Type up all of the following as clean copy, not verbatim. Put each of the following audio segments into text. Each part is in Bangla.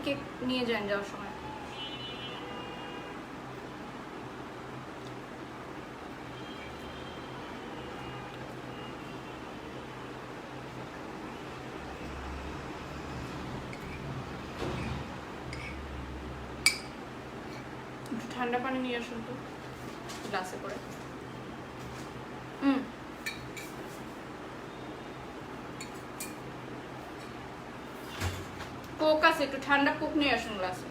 কেক নিয়ে যান যাওয়ার সময়। ঠান্ডা পানি নিয়ে আসুন তো গ্লাসে করে। কোক আছে, একটু ঠান্ডা কোক নিয়ে আসুন গ্লাসে।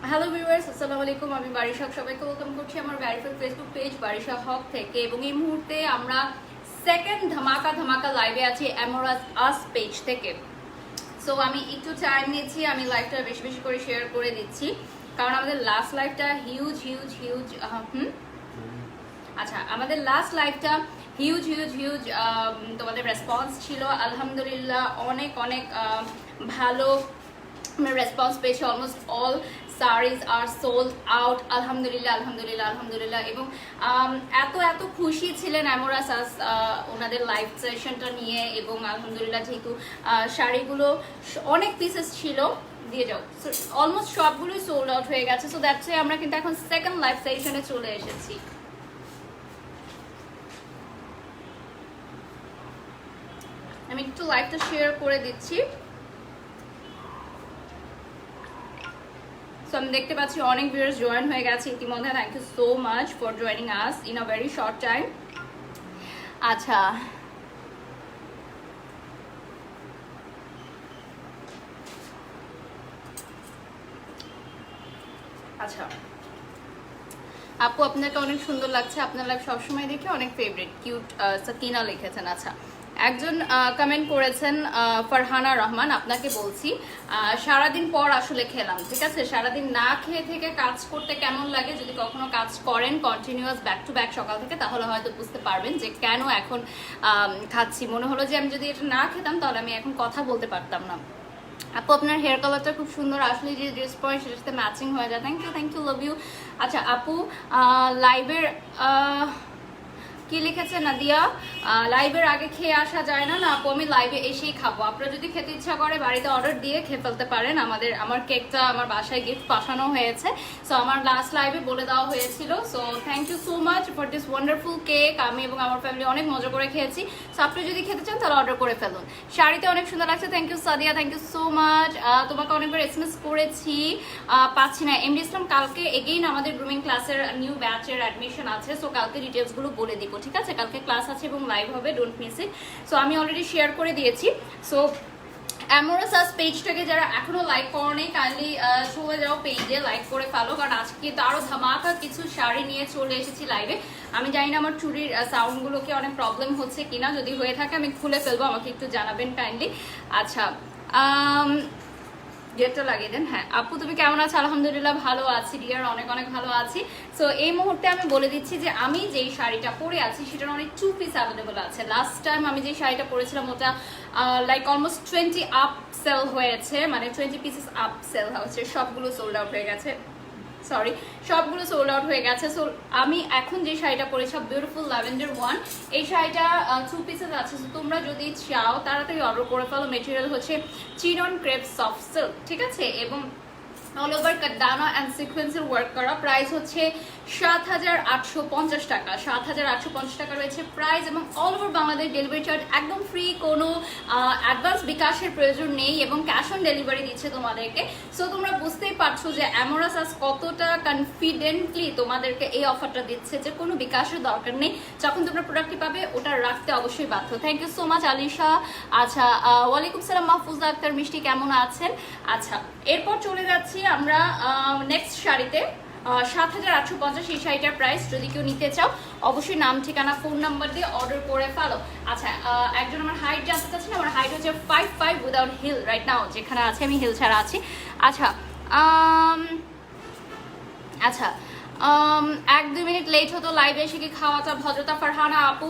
হ্যালো ভিউয়ার্স, আসসালামু আলাইকুম। আমি বারিশা, সবাইকে ওয়েলকাম করছি আমার ভেরিফাইড ফেসবুক পেজ বারিশা হক থেকে। এবং এই মুহূর্তে আমরা সেকেন্ড ধামাকা লাইভে আছি অ্যামোরাস আস পেজ থেকে। সো আমি একটু টাইম নিয়েছি, আমি লাইভটা বেশি বেশি করে শেয়ার করে দিচ্ছি, কারণ আমাদের লাস্ট লাইভটা হিউজ আচ্ছা, আমাদের লাস্ট লাইভটা হিউজ তোমাদের রেসপন্স ছিল। আলহামদুলিল্লাহ অনেক ভালো রেসপন্স পেয়েছি। Almost all sarees are sold out আলহামদুলিল্লাহ। এবং এত খুশি ছিলেন অ্যামোরাস ওনাদের লাইভ সেশনটা নিয়ে। এবং আলহামদুলিল্লাহ যেহেতু শাড়িগুলো অনেক পিসেস ছিল, দিয়ে যাও, অলমোস্ট সবগুলোই সোল্ড আউট হয়ে গেছে। সো দ্যাটস ওয়াই আমরা কিন্তু এখন সেকেন্ড লাইভ সেশনে চলে এসেছি। আমি একটু লাইভটা শেয়ার করে দিচ্ছি। সো আমি দেখতে পাচ্ছি অনেক ভিউয়ার্স জয়েন হয়ে গেছে ইতিমধ্যে। Thank you so much for joining us in a very short time. আচ্ছা, আপু আপনাকে অনেক সুন্দর লাগছে, আপনার লাইভ সবসময় দেখে অনেক ফেভারিট, কিউট সাকিনা লিখেছেন। আচ্ছা, একজন কমেন্ট করেছেন ফারহানা রহমান, আপনাকে বলছি সারাদিন পর আসলে খেলাম, ঠিক আছে? সারাদিন না খেয়ে থেকে কাজ করতে কেমন লাগে, যদি কখনো কাজ করেন কন্টিনিউয়াস ব্যাক টু ব্যাক সকাল থেকে, তাহলে হয়তো বুঝতে পারবেন যে কেন এখন খাচ্ছি। মনে হলো যে আমি যদি এটা না খেতাম তাহলে আমি এখন কথা বলতে পারতাম না। আপু আপনার হেয়ার কালারটা খুব সুন্দর, আসলে যে ড্রেস পরে সেটার সাথে ম্যাচিং হয়ে যায়। Thank you love you. আচ্ছা আপু, লাইভের কি লিখেছে নাদিয়া, লাইভের আগে খেয়ে আসা যায় না? না আপু, আমি লাইভে এসেই খাবো। আপনারা যদি খেতে ইচ্ছা করে বাড়িতে অর্ডার দিয়ে খেয়ে ফেলতে পারেন। আমার কেকটা আমার বাসায় গিফট পাঠানো হয়েছে। সো আমার লাস্ট লাইভে বলে দেওয়া হয়েছিল। So thank you so much for this wonderful cake. আমি এবং আমার ফ্যামিলি অনেক মজা করে খেয়েছি। সো আপনি যদি খেতে চান তাহলে অর্ডার করে ফেলুন। শাড়িতে অনেক সুন্দর লাগছে। Thank you Sadia, thank you so much. তোমাকে অনেকবার এসএমএস করেছি, পাচ্ছি না। এমডি ইসলাম, কালকে এগেইন আমাদের গ্রুমিং ক্লাসের নিউ ব্যাচের অ্যাডমিশন আছে। সো কালকে ডিটেলসগুলো বলে দিব, ঠিক আছে? কালকে ক্লাস আছে এবং লাইভ হবে, ডোন্ট মিস ইট। সো আমি অলরেডি শেয়ার করে দিয়েছি। সো অ্যামোরাস আস পেজটাকে যারা এখনো লাইক করেনি, কাইন্ডলি চলে যাও পেজে, লাইক করে ফেলো, কারণ আজকে তো আরো ধামাকা কিছু শাড়ি নিয়ে চলে এসেছি লাইভে। আমি জানি না আমার চুরির সাউন্ডগুলোকে অনেক প্রবলেম হচ্ছে কিনা, যদি হয়ে থাকে আমি খুলে ফেলবো, আমাকে একটু জানাবেন কাইন্ডলি। আচ্ছা, গেটটা লাগিয়ে দেন। হ্যাঁ আপু, তুমি কেমন আছো? আলহামদুলিল্লাহ ভালো আছি ডিয়ার, অনেক ভালো আছি। সো এই মুহূর্তে আমি বলে দিচ্ছি যে আমি যেই শাড়িটা পরে আছি সেটার অনেক 2 পিস অ্যাভেলেবল আছে। লাস্ট টাইম আমি যেই শাড়িটা পরেছিলাম ওটা লাইক অলমোস্ট 20 আপ সেল হয়েছে, মানে 20 পিসেস আপ সেল হয়েছে, সবগুলো সোল্ড আউট হয়ে গেছে। সবগুলো সোল্ড আউট হয়ে গেছে। সো আমি এখন যে শাড়িটা পরেছি বিউটিফুল ল্যাভেন্ডার ওয়ান, এই শাড়িটা 2 পিসেস আছে। সো তোমরা যদি চাও তাড়াতাড়ি অর্ডার করে ফেলো। মেটেরিয়াল হচ্ছে চিনন ক্রেপ সফট সিল্ক, ঠিক আছে? এবং অল ওভার কাটদানা অ্যান্ড সিকোয়েন্সের ওয়ার্ক করা। প্রাইস হচ্ছে 7,850 টাকা। 7,850 টাকা রয়েছে প্রাইস। এবং all over Bangladesh delivery charge একদম ফ্রি, কোনো অ্যাডভান্স বিকাশের প্রয়োজন নেই এবং ক্যাশ অন ডেলিভারি দিচ্ছে তোমাদেরকে। সো তোমরা বুঝতেই পারছো যে অ্যামোরাস আজ কতটা কনফিডেন্টলি তোমাদেরকে এই অফারটা দিচ্ছে যে কোনো বিকাশের দরকার নেই। যখন তোমরা প্রোডাক্টটি পাবে ওটা রাখতে অবশ্যই বাধ্য। Thank you so much Alisha. আচ্ছা, ওয়ালাইকুম সালাম মাহফুজা আক্তার মিষ্টি, কেমন আছেন? আচ্ছা, এরপর চলে যাচ্ছি আমরা নেক্সট শাড়িতে। 7,850 এই শাড়িটার প্রাইস। যদি কেউ নিতে চাও অবশ্যই নাম, ঠিকানা, ফোন নাম্বার দিয়ে অর্ডার করে ফেলো। আচ্ছা, একজন আমার হাইট জানতে চাচ্ছেন। আমার হাইট হচ্ছে 5'5" উইদাউট হিল। রাইট নাও যেখানে আছে আমি হিল ছাড়া আছি। আচ্ছা, আচ্ছা 1-2 মিনিট লেট হতো লাইভে এসে কি খাওয়াটা ভদ্রতা। ফারহানা আপু,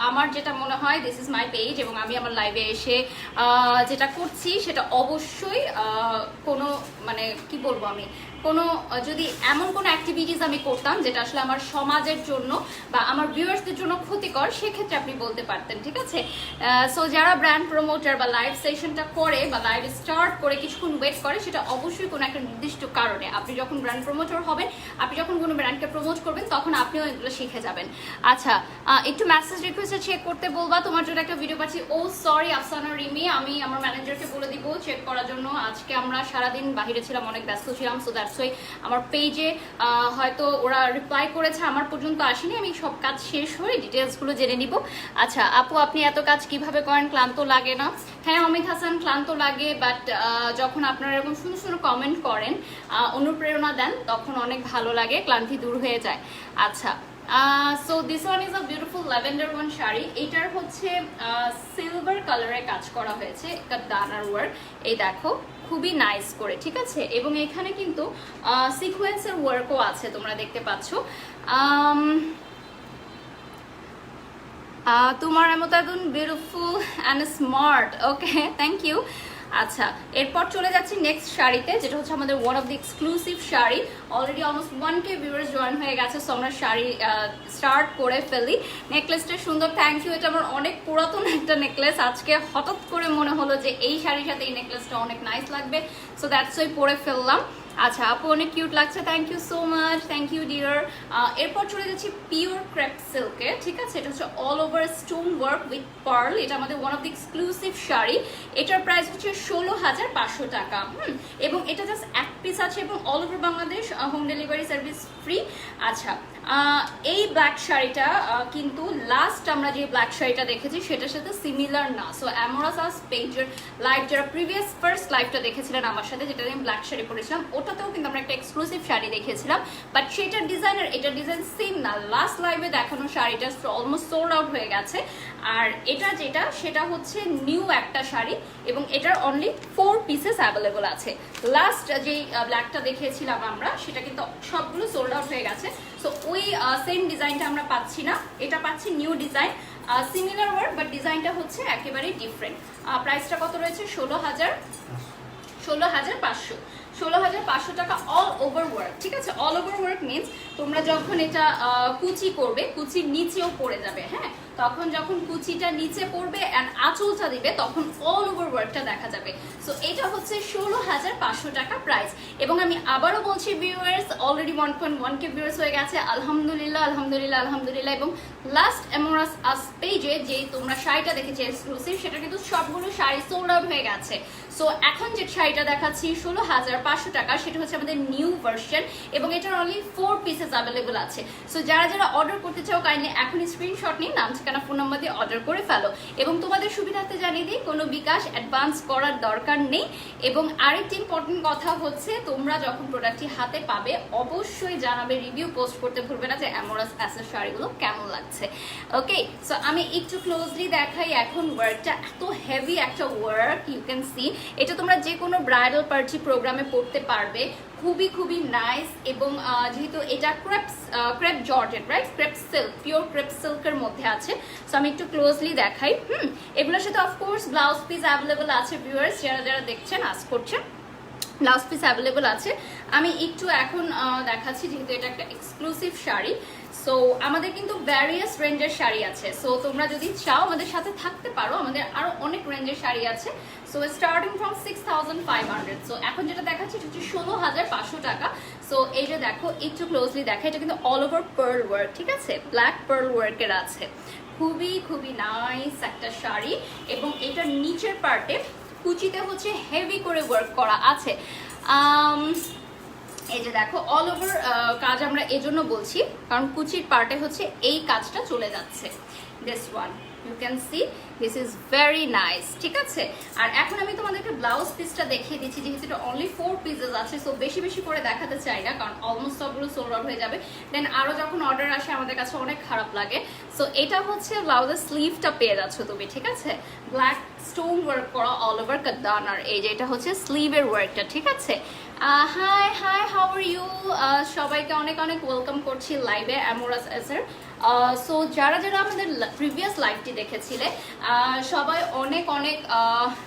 আমার যেটা মনে হয় দিস ইজ মাই পেজ এবং আমি আমার লাইভে এসে যেটা করছি সেটা অবশ্যই কোনো মানে কি বলবো, আমি কোনো যদি এমন কোনো অ্যাক্টিভিটিস আমি করতাম যেটা আসলে আমার সমাজের জন্য বা আমার ভিউয়ার্সদের জন্য ক্ষতিকর, সেক্ষেত্রে আপনি বলতে পারতেন, ঠিক আছে? সো যারা ব্র্যান্ড প্রমোটার বা লাইভ সেশনটা করে বা লাইভ স্টার্ট করে কিছুক্ষণ ওয়েট করে, সেটা অবশ্যই কোনো একটা নির্দিষ্ট কারণে। আপনি যখন ব্র্যান্ড প্রমোটার হবেন, আপনি যখন কোনো ব্র্যান্ডকে প্রমোট করবেন, তখন আপনিও এগুলো শিখে যাবেন। আচ্ছা, একটু মেসেজ রিকোয়েস্টে চেক করতে বলবা, তোমার জন্য একটা ভিডিও পাচ্ছি। ও সরি আফসানা রিমি, আমি আমার ম্যানেজারকে বলে দিব চেক করার জন্য। আজকে আমরা সারাদিন বাহিরে ছিলাম, অনেক ব্যস্ত ছিলাম, সো দ্যাটস ওয়াই আমার পেজে হয়তো ওরা রিপ্লাই করেছে, আমার পর্যন্ত আসেনি। আমি সব কাজ শেষ হয়ে ডিটেলসগুলো জেনে নিব। আচ্ছা আপু, আপনি এত কাজ কিভাবে করেন, ক্লান্ত লাগে না? হ্যাঁ অমিত হাসান, ক্লান্ত লাগে, বাট যখন আপনারা এরকম সুন্দর সুন্দর কমেন্ট করেন, অনুপ্রেরণা দেন, তখন অনেক ভালো লাগে, ক্লান্তি দূর হয়ে যায়। আচ্ছা, so this one is a beautiful lavender one sari. এইটার হচ্ছে সিলভার কালারে কাজ করা হয়েছে, ডানার ওয়ার্ক, এই দেখো খুবই নাইস করে, ঠিক আছে? এবং এখানে কিন্তু সিকোয়েন্সের ওয়ার্কও আছে, তোমরা দেখতে পাচ্ছ। তোমার মতো একদম beautiful and smart, okay thank you. আচ্ছা, এরপর চলে যাচ্ছি নেক্সট শাড়িতে, যেটা হচ্ছে আমাদের one of the exclusive sari. Already almost 1K viewers join হয়ে গেছে, সো আমরা শাড়ি স্টার্ট করে ফেলি। নেকলেসটা সুন্দর, থ্যাংক ইউ। এটা আমার অনেক পুরাতন একটা নেকলেস, আজকে হঠাৎ করে মনে হলো যে এই শাড়ির সাথে এই নেকলেসটা অনেক নাইস লাগবে, সো দ্যাটস ওয়াই পরে ফেললাম। আচ্ছা আপু, অনেক কিউট লাগছে, thank you so much, thank you dear. এরপর চলে যাচ্ছি পিওর ক্রেপ সিল্কে, ঠিক আছে? এটা হচ্ছে all over stone work with pearl. এটা আমাদের one of the exclusive sari. এটার প্রাইস হচ্ছে 16,500 টাকা। এবং এটা জাস্ট এক পিস আছে এবং all over Bangladesh home delivery service free. আচ্ছা, এই ব্ল্যাক শাড়িটা কিন্তু লাস্ট আমরা যে ব্ল্যাক শাড়িটা দেখেছি সেটার সাথে সিমিলার না। সো অ্যামোরাস পেজের লাইভ, যারা প্রিভিয়াস ফার্স্ট লাইভটা দেখেছিলেন আমার সাথে, যেটা আমি ব্ল্যাক শাড়ি পরেছিলাম, ওটাতেও কিন্তু আমরা একটা এক্সক্লুসিভ শাড়ি দেখেছিলাম, বাট সেটার ডিজাইন আর এটার ডিজাইন সেম না। লাস্ট লাইভে দেখানো শাড়িটা অলমোস্ট সোল্ড আউট হয়ে গেছে, আর এটা যেটা সেটা হচ্ছে নিউ একটা শাড়ি এবং এটার অনলি 4 পিসেস অ্যাভেলেবল আছে। লাস্ট যেই ব্ল্যাকটা দেখিয়েছিলাম আমরা, সেটা কিন্তু সবগুলো সোল্ড আউট হয়ে গেছে। সো ওই সেম ডিজাইনটা আমরা পাচ্ছি না, এটা পাচ্ছি new design, similar work but ডিজাইনটা হচ্ছে একেবারেই ডিফারেন্ট। প্রাইসটা কত রয়েছে? 16,500 টাকা, অল ওভার ওয়ার্ক, ঠিক আছে? অল ওভার ওয়ার্ক মিনস তোমরা যখন এটা কুচি করবে, কুচির নিচেও পড়ে যাবে, হ্যাঁ, তখন যখন কুচিটা নিচে পড়বে অ্যান্ড আঁচলটা দিবে, তখন অল ওভার ওয়ার্কটা দেখা যাবে। সো এটা হচ্ছে 16,500 টাকা প্রাইস। এবং আমি আবারও বলছি ভিউয়ার্স, অলরেডি 1.1K ভিউয়ার্স হয়ে গেছে, আলহামদুলিল্লাহ আলহামদুলিল্লাহ আলহামদুলিল্লাহ। এবং লাস্ট অ্যামোরাস আস পেজে যে তোমরা শাড়িটা দেখেছি এক্সক্লুসিভ, সেটা কিন্তু সবগুলো শাড়ি সোল্ড আউট হয়ে গেছে। সো এখন যে শাড়িটা দেখাচ্ছি 16,500 টাকা, সেটা হচ্ছে আমাদের নিউ ভার্সন এবং এটার অনলি 4 পিসেস অ্যাভেলেবল আছে। সো যারা যারা অর্ডার করতে চাও, কাইন্ডলি এখনই স্ক্রিনশট নিয়ে নাম ঠিকানা ফোন নাম্বার দিয়ে অর্ডার করে ফেলো। এবং তোমাদের সুবিধার্থে জানিয়ে দিই, কোনো বিকাশ অ্যাডভান্স করার দরকার নেই। এবং আরেকটি ইম্পর্টেন্ট কথা হচ্ছে, তোমরা যখন প্রোডাক্টটি হাতে পাবে অবশ্যই জানাবে, রিভিউ পোস্ট করতে ভুলবে না যে অ্যামোরাস অ্যাসের শাড়িগুলো কেমন লাগছে। ওকে, সো আমি একটু ক্লোজলি দেখাই। এখন ওয়ার্কটা এত হেভি একটা ওয়ার্ক, ইউ ক্যান সি। এটা তোমরা যে কোনো ব্রাইডাল পার্টি প্রোগ্রামে পড়তে পারবে, খুবই খুবই নাইস। এবং যেহেতু এটা crepe georgette, right, crepe silk, pure crepe সিল্কের মধ্যে আছে। সো আমি একটু ক্লোজলি দেখাই। এগুলোর সাথে অফকোর্স ব্লাউজ পিস অ্যাভেলেবল আছে। ভিউয়ার্স যারা যারা দেখছেন, আস্ক করছেন, ব্লাউজ পিস অ্যাভেলেবল আছে। আমি একটু এখন দেখাচ্ছি, যেহেতু এটা একটা এক্সক্লুসিভ শাড়ি। সো আমাদের কিন্তু ভ্যারিয়াস রেঞ্জের শাড়ি আছে। সো তোমরা যদি চাও আমাদের সাথে থাকতে পারো, আমাদের আরো অনেক রেঞ্জের শাড়ি আছে। So starting from 6,500। সো এখন যেটা দেখাচ্ছি এটা হচ্ছে 16,500 টাকা। সো এই যে দেখো, একটু ক্লোজলি দেখা, এটা কিন্তু অল ওভার পার্ল ওয়ার্ক, ঠিক আছে? ব্ল্যাক পার্ল ওয়ার্কের আছে, খুবই খুবই নাইস একটা শাড়ি। এবং এটার নিচের পার্টে কুচিতে হচ্ছে হেভি করে ওয়ার্ক করা আছে। এই যে দেখো, অল ওভার কাজ আমরা এজন্য বলছি কারণ কুচির পার্টে হচ্ছে এই কাজটা চলে যাচ্ছে। This one you can see, this is very nice, ঠিক আছে? আর এখন আমি তোমাদেরকে ব্লাউজ পিসটা দেখিয়ে দিচ্ছি, যেহেতু এটা অনলি 4 পিসেস আছে। সো বেশি বেশি করে দেখাতে চাই না, কারণ অলমোস্ট সবগুলো সোল্ড আউট হয়ে যাবে। দেন আরও যখন অর্ডার আসে আমাদের কাছে অনেক খারাপ লাগে। সো এটা হচ্ছে ব্লাউজের স্লিভটা পেয়ে যাচ্ছ তুমি, ঠিক আছে? ব্ল্যাক স্টোন ওয়ার্ক করা অল ওভার কাদানার, এই যে এটা হচ্ছে স্লিভের ওয়ার্কটা, ঠিক আছে? Hi hi, how are you? সবাইকে অনেক অনেক ওয়েলকাম করছি লাইভে অ্যামোরাস এসের। সো যারা যারা আমাদের প্রিভিয়াস লাইভটি দেখেছিলে সবাই অনেক অনেক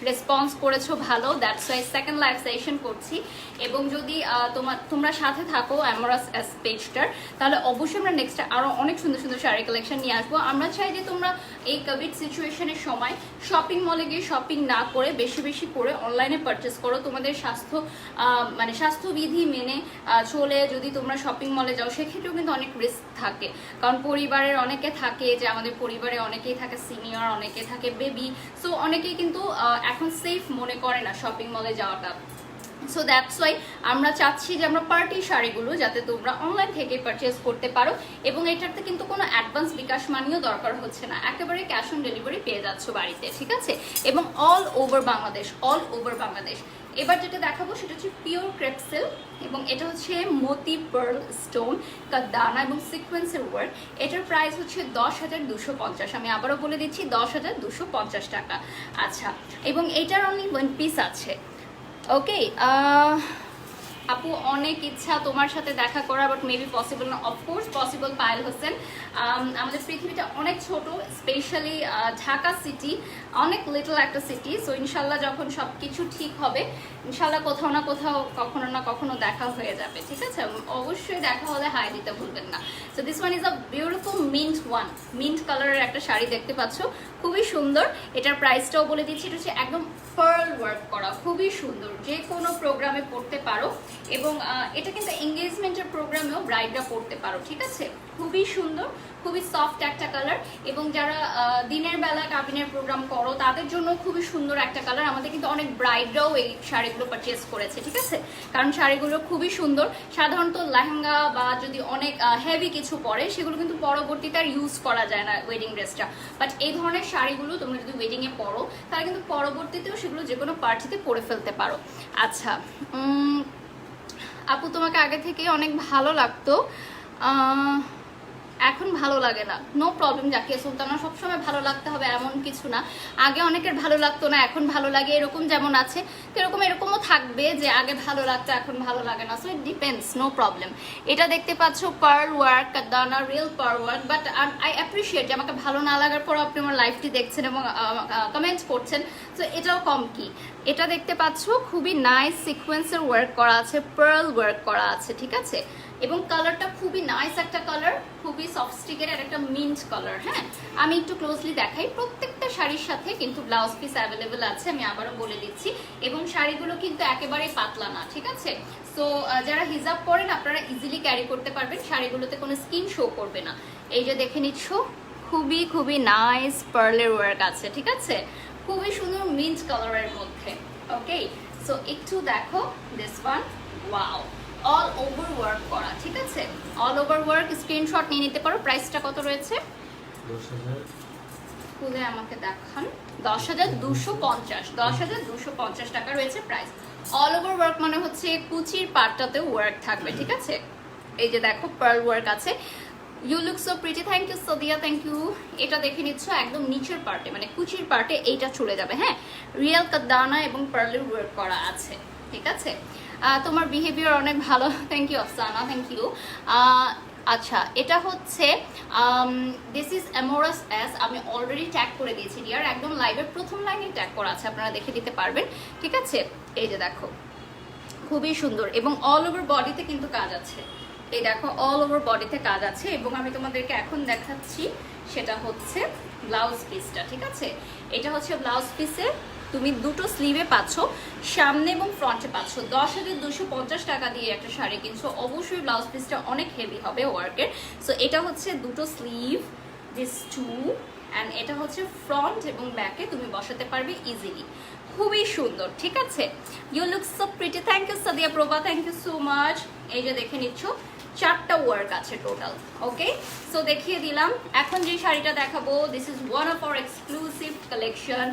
রেসপন্স করেছো ভালো, that's why second live session করছি। এবং যদি তোমরা সাথে থাকো অ্যামোরাস এস পেজটার, তাহলে অবশ্যই আমরা নেক্সট আরও অনেক সুন্দর সুন্দর শাড়ি কালেকশন নিয়ে আসবো। আমরা চাই যে তোমরা এই কোভিড সিচুয়েশনের সময় শপিং মলে গিয়ে শপিং না করে বেশি বেশি করে অনলাইনে পারচেস করো। তোমাদের মানে স্বাস্থ্যবিধি মেনে চলে যদি তোমরা শপিং মলে যাও, সেক্ষেত্রেও কিন্তু অনেক রিস্ক থাকে, কারণ পরিবারের অনেকে থাকে, যে আমাদের পরিবারে অনেকেই থাকে সিনিয়র, অনেকে থাকে বেবি, সো অনেকেই কিন্তু এখন সেফ মনে করে না শপিং মলে যাওয়াটা। সো দ্যাটস ওয়াই আমরা চাচ্ছি যে আমরা পার্টি শাড়িগুলো যাতে তোমরা অনলাইন থেকে পারচেস করতে পারো, এবং এটাতে কিন্তু কোনো অ্যাডভান্স বিকাশ মানিও দরকার হচ্ছে না, একেবারে ক্যাশ অন ডেলিভারি পেয়ে যাচ্ছ বাড়িতে, ঠিক আছে? এবং অল ওভার বাংলাদেশ। এবার যেটা দেখাবো সেটা হচ্ছে পিওর ক্রেপ সিল্ক, এবং এটা হচ্ছে মতি পার্ল স্টোন কাদানা এবং সিকোয়েন্সের ওয়ার্ক। এটার প্রাইস হচ্ছে 10,250। আমি আবারও বলে দিচ্ছি 10,250 টাকা। আচ্ছা, এবং এটার অনলি 1 পিস আছে। ওকে আপু, অনেক ইচ্ছা তোমার সাথে দেখা করা, বাট মেবি পসিবল না। অফকোর্স পসিবল পায়েল হোসেন, আমাদের পৃথিবীটা অনেক ছোট, স্পেশালি ঢাকা সিটি অনেক লিটল একটা সিটি। সো ইনশাল্লাহ যখন সব কিছু ঠিক হবে, ইনশাল্লাহ কোথাও না কোথাও কখনো না কখনো দেখা হয়ে যাবে, ঠিক আছে? অবশ্যই দেখা হলে হাই দিতে ভুলবেন না। So this one is a beautiful mint কালারের একটা শাড়ি দেখতে পাচ্ছ, খুবই সুন্দর। এটার প্রাইসটাও বলে দিচ্ছি, এটা হচ্ছে একদম পার্ল ওয়ার্ক করা, খুবই সুন্দর, যে কোনো প্রোগ্রামে পড়তে পারো। এবং এটা কিন্তু এঙ্গেজমেন্টের প্রোগ্রামেও ব্রাইডরা পড়তে পারো, ঠিক আছে? খুবই সুন্দর, খুবই সফট একটা কালার। এবং যারা দিনের বেলা কাবিনের প্রোগ্রাম করো তাদের জন্য খুবই সুন্দর একটা কালার। আমাদের কিন্তু অনেক ব্রাইডরাও এই শাড়িগুলো পারচেস করেছে, ঠিক আছে? কারণ শাড়িগুলো খুবই সুন্দর। সাধারণত লেহেঙ্গা বা যদি অনেক হেভি কিছু পরে, সেগুলো কিন্তু পরবর্তীতে আর ইউজ করা যায় না ওয়েডিং ড্রেসটা, বাট এই ধরনের শাড়িগুলো তোমরা যদি ওয়েডিংয়ে পরো, তাহলে কিন্তু পরবর্তীতেও সেগুলো যে কোনো পার্টিতে পরে ফেলতে পারো। আচ্ছা আপু, তোমাকে আগে থেকে অনেক ভালো লাগতো, এখন ভালো লাগে না। নো প্রবলেম জাকিয়া সুলতানা, সবসময় ভালো লাগতে হবে এমন কিছু না। আগে অনেকের ভালো লাগতো না, এখন ভালো লাগে, এরকম যেমন আছে এরকমও থাকবে যে আগে ভালো লাগতো এখন ভালো লাগে না। So it depends, no problem. এটা দেখতে পাচ্ছ পার্ল ওয়ার্ক, কাদানা real pearl work, but I appreciate যে আমাকে ভালো না লাগার পর আপনি আমার লাইফটি দেখছেন এবং কমেন্টস করছেন। সো এটাও কম কি। এটা দেখতে পাচ্ছ খুবই নাইস সিকোয়েন্সের ওয়ার্ক করা আছে, পার্ল ওয়ার্ক করা আছে, ঠিক আছে? এবং কালারটা খুবই নাইস একটা কালার, খুবই সফটস্টিকের আর একটা মিন্ট কালার। হ্যাঁ, আমি একটু ক্লোজলি দেখাই। প্রত্যেকটা শাড়ির সাথে কিন্তু ব্লাউজ পিস অ্যাভেলেবেল আছে, আমি আবারও বলে দিচ্ছি। এবং শাড়িগুলো কিন্তু একেবারে পাতলা না, ঠিক আছে? সো যারা হিজাব পরেন আপনারা ইজিলি ক্যারি করতে পারবেন, শাড়িগুলোতে কোনো স্কিন শো করবে না। এই যে দেখে নিচ্ছ, খুবই নাইস পার্লের ওয়ার্ক আছে, ঠিক আছে? খুবই সুন্দর মিন্ট কালারের মধ্যে। ওকে, সো একটু দেখো this one, wow, all over work করা, ঠিক আছে? অল ওভার ওয়ার্ক, স্ক্রিনশট নিয়ে নিতে পারো। প্রাইসটা কত রয়েছে? 10,000 খুলে আমাকে দেখান। 10,250 টাকা রয়েছে প্রাইস। অল ওভার ওয়ার্ক মানে হচ্ছে কুচির পাটটাতেও ওয়ার্ক থাকবে, ঠিক আছে? এই যে দেখো পার্ল ওয়ার্ক আছে। You look so pretty, thank you Sadia, thank you. এটা দেখে নিচ্ছ একদম নিচের পার্টে, মানে কুচির পার্টে এইটা চলে যাবে। হ্যাঁ, রিয়েল কাদানা এবং পার্লের ওয়ার্ক করা আছে, ঠিক আছে? তোমার বিহেভিয়ার অনেক ভালো, thank you Afsana, thank you. আচ্ছা, এটা হচ্ছে দিস ইজ অ্যামোরাস এস, আমি অলরেডি ট্যাগ করে দিয়েছি ডিয়ার, একদম লাইভের প্রথম লাইনে ট্যাগ করা আছে, আপনারা দেখে দিতে পারবেন, ঠিক আছে? এই যে দেখো, খুবই সুন্দর। এবং অল ওভার বডিতে কিন্তু কাজ আছে, এই দেখো অল ওভার বডিতে কাজ আছে। এবং আমি তোমাদেরকে এখন দেখাচ্ছি সেটা হচ্ছে ব্লাউজ পিসটা, ঠিক আছে? এটা হচ্ছে ব্লাউজ পিসে তুমি দুটো স্লিভে পাচ্ছ, সামনে এবং ফ্রন্টে পাচ্ছ। 10,250 টাকা দিয়ে একটা শাড়ি কিনছো, অবশ্যই ব্লাউজ পিসটা অনেক হেভি হবে ওয়ার্কের। সো এটা হচ্ছে দুটো স্লিভ, দিস টু, অ্যান্ড এটা হচ্ছে ফ্রন্ট এবং ব্যাকে তুমি বসাতে পারবে ইজিলি, খুবই সুন্দর, ঠিক আছে? You look so pretty, thank you Sadia Prova, thank you so much. এই যে দেখে নিচ্ছ, 4টা ওয়ার্ক আছে টোটাল। ওকে, সো দেখিয়ে দিলাম। এখন যে শাড়িটা দেখাবো, this is one of our exclusive collection,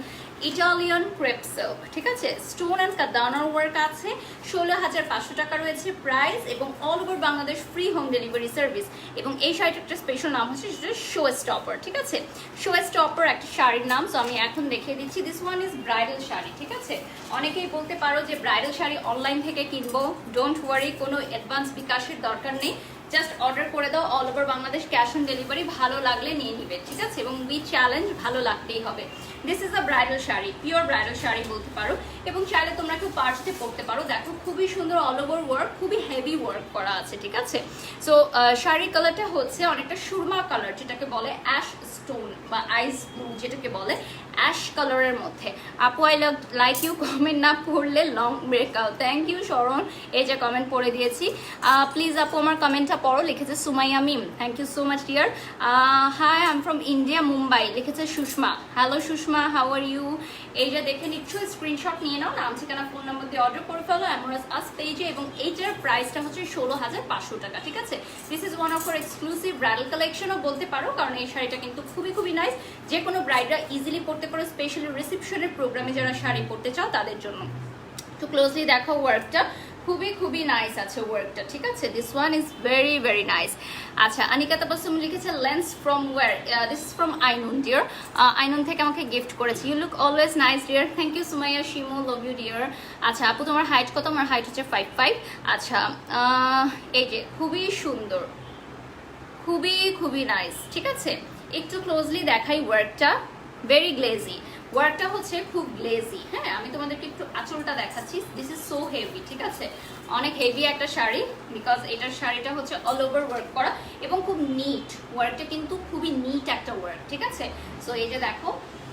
Italian crepe silk, ঠিক আছে? স্টোন অ্যান্ড কাদানার ওয়ার্ক আছে, 16,500 টাকা রয়েছে প্রাইস, এবং all over Bangladesh free home delivery service. এবং এই শাড়িটার একটা স্পেশাল নাম হচ্ছে সেটা শো স্টপার, ঠিক আছে? শো স্টপার একটা শাড়ির নাম। সো আমি এখন দেখিয়ে দিচ্ছি, this one is bridal sari, ঠিক আছে? অনেকেই বলতে পারো যে ব্রাইডাল শাড়ি অনলাইন থেকে কিনবো, ডোন্ট ওয়ারি, কোনো অ্যাডভান্স বিকাশের দরকার নেই। জাস্ট অর্ডার করে দাও, all over Bangladesh cash on delivery, ভালো লাগলে নিয়ে নিবে, ঠিক আছে? এবং উইথ চ্যালেঞ্জ, ভালো লাগতেই হবে। This is a bridal sari, pure bridal sari বলতে পারো, এবং চাইলে তোমরা কেউ পার্টিতে পরতে পারো। দেখো খুবই সুন্দর অল ওভার ওয়ার্ক, খুবই হেভি ওয়ার্ক করা আছে, ঠিক আছে? সো শাড়ির কালারটা হচ্ছে অনেকটা সুরমা কালার, যেটাকে বলে অ্যাশ স্টোন বা আইস ব্লু, যেটাকে বলে অ্যাশ কালারের মধ্যে। আপু আই লাইক ইউ, কমেন্ট না পড়লে লং ব্রেকআউট। থ্যাংক ইউ শরণ, এই যে কমেন্ট পড়ে দিয়েছি। প্লিজ আপু আমার কমেন্টটা পড়ো, লিখেছে Sumaiya Mim, thank you so much dear. Hi I am from India, Mumbai, লিখেছে Sushma. Hello Sushma, how are you? এই যে দেখে নিচ্ছ, স্ক্রিনশট নিয়ে নাও, নাম ঠিকানা ফোন নাম্বার দিয়ে অর্ডার করে ফেলো অ্যামোরাস আস পেজে, এবং এইটার প্রাইসটা হচ্ছে 16,500 টাকা, ঠিক আছে? This is one of our exclusive bridal কালেকশনও বলতে পারো, কারণ এই শাড়িটা কিন্তু খুবই খুবই নাইস, যে কোনো ব্রাইডরা ইজিলি পরতে পারো, স্পেশালি রিসেপশনের প্রোগ্রামে যারা শাড়ি পরতে চাও তাদের জন্য। তো ক্লোজলি দেখো ওয়ার্কটা, খুবই খুবই নাইস আছে ওয়ার্কটা, ঠিক আছে? This one is very very nice. আচ্ছা, আনিকা তাবাসসুম লিখেছে lens from where, this is from Ainun dear, Ainun থেকে আমাকে গিফট করেছে। You look always nice dear, thank you Sumaiya Shimu, love you dear. আচ্ছা আপু তোমার হাইট কত? আমার হাইট হচ্ছে 5'5". আচ্ছা, এই যে খুবই সুন্দর, খুবই খুবই নাইস, ঠিক আছে? একটু ক্লোজলি দেখাই ওয়ার্কটা, ভেরি গ্লেজি ওয়ার্কটা হচ্ছে, খুব গ্লেজি। হ্যাঁ, আমি তোমাদেরকে একটু আঁচলটা দেখাচ্ছি, দিস ইজ সো হেভি, ঠিক আছে? অনেক হেভি একটা শাড়ি, বিকজ এটার শাড়িটা হচ্ছে অল ওভার ওয়ার্ক করা এবং খুব নিট ওয়ার্কটা, কিন্তু খুবই নিট একটা ওয়ার্ক, ঠিক আছে? সো এই যে দেখো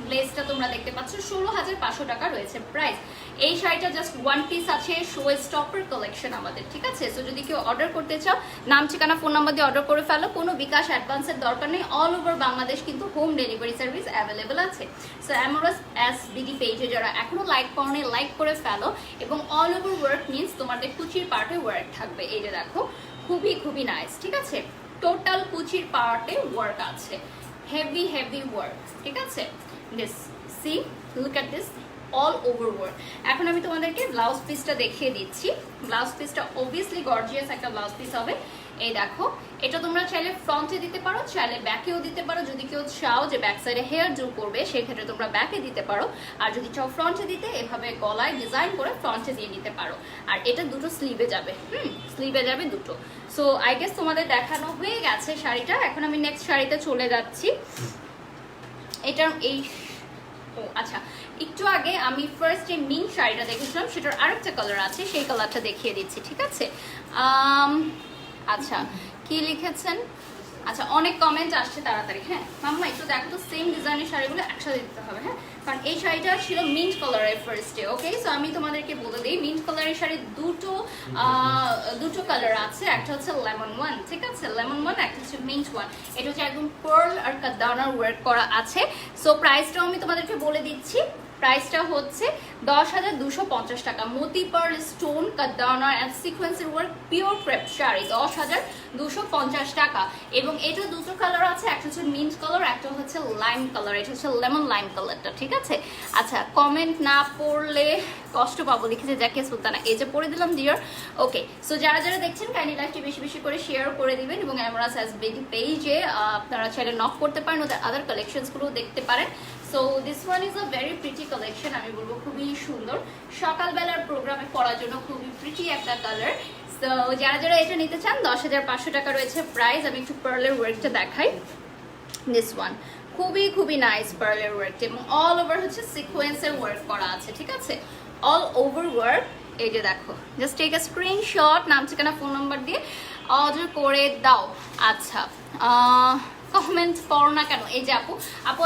গ্লেজটা তোমরা দেখতে পাচ্ছ, 16,500 টাকা রয়েছে প্রাইস। এই শাড়িটা জাস্ট ওয়ান পিস আছে, শো স্টপার কালেকশন আমাদের, ঠিক আছে? সো যদি কেউ অর্ডার করতে চাও, নাম ঠিকানা ফোন নাম্বার দিয়ে অর্ডার করে ফেলো, কোনো বিকাশ অ্যাডভান্সের দরকার নেই, অল ওভার বাংলাদেশ কিন্তু হোম ডেলিভারি সার্ভিস অ্যাভেলেবেল আছে। সো অ্যামোরাস এসবিডি পেজে যারা এখনো লাইক করোনি, লাইক করে ফেলো, এবং অল ওভার ওয়ার্ক মিন্স তোমাদের কুচির পার্টে ওয়ার্ক থাকবে। এই যে দেখো খুবই খুবই নাইস, ঠিক আছে? টোটাল কুচির পার্টে ওয়ার্ক আছে, হেভি হেভি ওয়ার্ক, ঠিক আছে? This see, look at this all over work. এখন আমি তোমাদেরকে ব্লাউজ পিসটা দেখিয়ে দিচ্ছি। ব্লাউজ পিসটা অবভিয়াসলি গর্জিয়াস একটা ব্লাউজ পিস হবে। এই দেখো, এটা তোমরা চাইলে ফ্রন্টে দিতে পারো, চাইলে ব্যাকেও দিতে পারো। যদি কেউ চাও যে ব্যাক সাইডে হেয়ার ড্রু করবে, সেক্ষেত্রে তোমরা ব্যাকে দিতে পারো, আর যদি চাও ফ্রন্টে দিতে, এভাবে গলায় ডিজাইন করে ফ্রন্টে দিয়ে নিতে পারো। আর এটা দুটো স্লিভে যাবে, স্লিভে যাবে দুটো। সো আই গেস তোমাদের দেখানো হয়ে গেছে শাড়িটা। এখন আমি নেক্সট শাড়িতে চলে যাচ্ছি। এটার এই আচ্ছা, একটু আগে আমি ফার্স্ট যে মিং শাড়িটা দেখেছিলাম, সেটার আরেকটা কালার আছে, সেই কালারটা দেখিয়ে দিচ্ছি, ঠিক আছে? আচ্ছা, কি লিখেছেন? আচ্ছা, অনেক কমেন্ট আসছে তাড়াতাড়ি। হ্যাঁ মাম্মা, একটু দেখো তো, সেম ডিজাইনের শাড়িগুলো একসাথে দিতে হবে, হ্যাঁ? কারণ এই শাড়িটা ছিল মিন্ট কালারের ফার্স্টে, ওকে? সো আমি তোমাদেরকে বলে দিই, মিন্ট কালারের শাড়ি দুটো কালার আছে, একটা হচ্ছে লেমন ওয়ান, ঠিক আছে? লেমন ওয়ান, একটা হচ্ছে মিন্ট ওয়ান। এটা হচ্ছে একদম পার্ল আর কাদানার ওয়ার্ক করা আছে। সো প্রাইসটাও আমি তোমাদেরকে বলে দিচ্ছি, প্রাইসটা হচ্ছে 10,250 টাকা। মোতি পার্ল স্টোন কাদানা অ্যান্ড সিকোয়েন্সের ওয়ার্ক পিওর ক্রেপ শাড়ি 10,250 টাকা। এবং এটা দুটো কালার আছে, একটা হচ্ছে মিন্ট কালার, একটা হচ্ছে লাইম কালার। এটা হচ্ছে লেমন লাইম কালারটা, ঠিক আছে? আচ্ছা, কমেন্ট না পড়লে কষ্ট পাবো, লিখেছে জ্যাকে সুলতানা। এই যে পড়ে দিলাম ডিয়ার, ওকে? সো যারা যারা দেখছেন, কাইন্ডলি লাইভটি বেশি বেশি করে শেয়ার করে দিবেন, এবং অ্যামোরাস এসবিডি পেজে আপনারা চাইলে নক করতে পারেন, ওদের আদার কালেকশনসগুলো দেখতে পারেন। So this one is a very pretty collection, আমি বলবো খুবই সুন্দর, সকালবেলার প্রোগ্রামে পরার জন্য খুবই প্রিটি একটা কালার। সো যারা যারা এটা নিতে চান, 10,500 টাকা রয়েছে প্রাইস। আমি একটু পার্লের ওয়ার্কটা দেখাই। দিস ওয়ান খুবই খুবই নাইস পার্লের ওয়ার্কটা, এবং অল ওভার হচ্ছে সিকোয়েন্সের ওয়ার্ক করা আছে, ঠিক আছে? All over work. এই যে দেখো, জাস্ট টেক আ স্ক্রিনশট, নাম ঠিকানা ফোন নাম্বার দিয়ে অর্ডার করে দাও। আচ্ছা, কমেন্ট করো না কেন? এই যে আপু